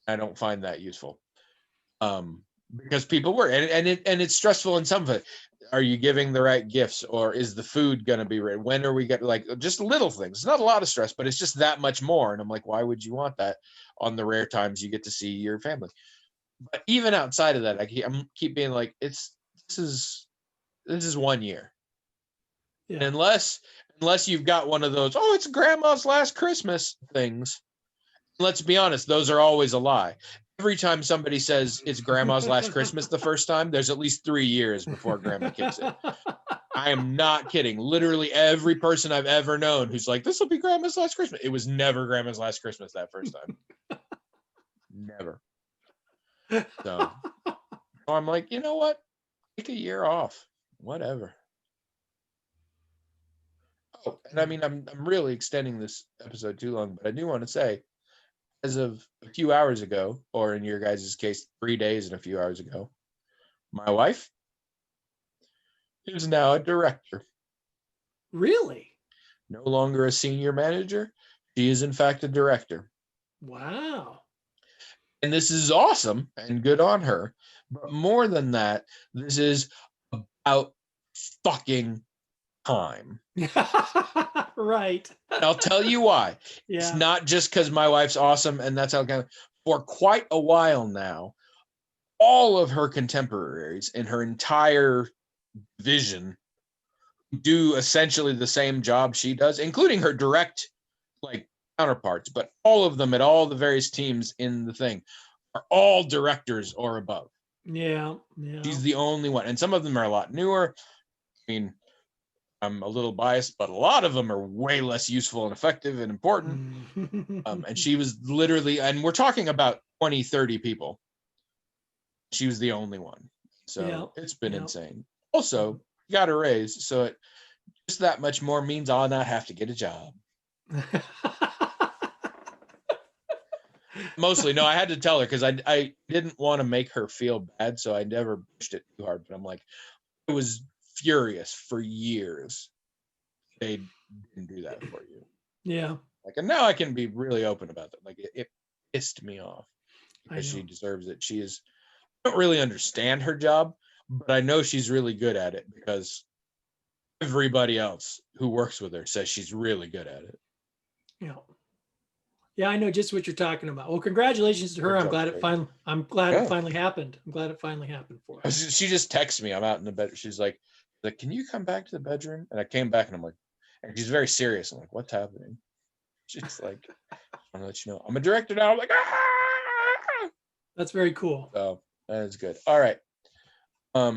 I don't find that useful. Because people work and it's stressful in some of it. Are you giving the right gifts, or is the food going to be ready? When are we getting, like, just little things? It's not a lot of stress, but it's just that much more. And I'm like, why would you want that on the rare times you get to see your family? But even outside of that, I'm keep being like, this is 1 year. yeah. Unless you've got one of those, oh, it's grandma's last Christmas things. Let's be honest, those are always a lie. Every time somebody says it's grandma's last Christmas the first time, there's at least 3 years before grandma kicks in. I am not kidding. Literally every person I've ever known who's like, this will be grandma's last Christmas. It was never grandma's last Christmas that first time. Never. So I'm like, you know what? Take a year off. Whatever. Oh, and I mean, I'm really extending this episode too long, but I do want to say, as of a few hours ago, or in your guys' case, 3 days and a few hours ago, my wife is now a director. Really? No longer a senior manager. She is, in fact, a director. Wow. And this is awesome and good on her. But more than that, this is about fucking time. Right. And I'll tell you why. It's Yeah. not just because my wife's awesome and that's how it goes. For quite a while now, all of her contemporaries in her entire division do essentially the same job she does, including her direct counterparts, but all of them at all the various teams in the thing are all directors or above. Yeah. Yeah. She's the only one. And some of them are a lot newer. I mean, I'm a little biased, but a lot of them are way less useful and effective and important. And she was literally, and we're talking about 20, 30 people. She was the only one. So it's been insane. Also, got a raise. So it just that much more means I'll not have to get a job. Mostly, no, I had to tell her because I didn't want to make her feel bad. So I never pushed it too hard. But I'm like, I was furious for years. They didn't do that for you. Yeah. And now I can be really open about that. Like it pissed me off because she deserves it. I don't really understand her job, but I know she's really good at it because everybody else who works with her says she's really good at it. Yeah. Yeah, I know just what you're talking about. Well, congratulations to her. I'm glad it finally happened. I'm glad it finally happened for her. She just texts me. I'm out in the bed. She's like, can you come back to the bedroom? And I came back and I'm like, and she's very serious. I'm like, what's happening? She's like, I want to let you know I'm a director now. I'm like, ah! That's very cool. So that's good. All right. If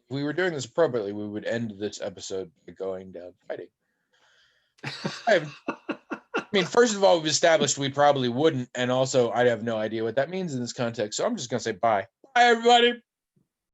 we were doing this appropriately, we would end this episode by going down fighting. I mean, first of all, we've established we probably wouldn't, and also I have no idea what that means in this context. So I'm just gonna say bye. Bye, everybody.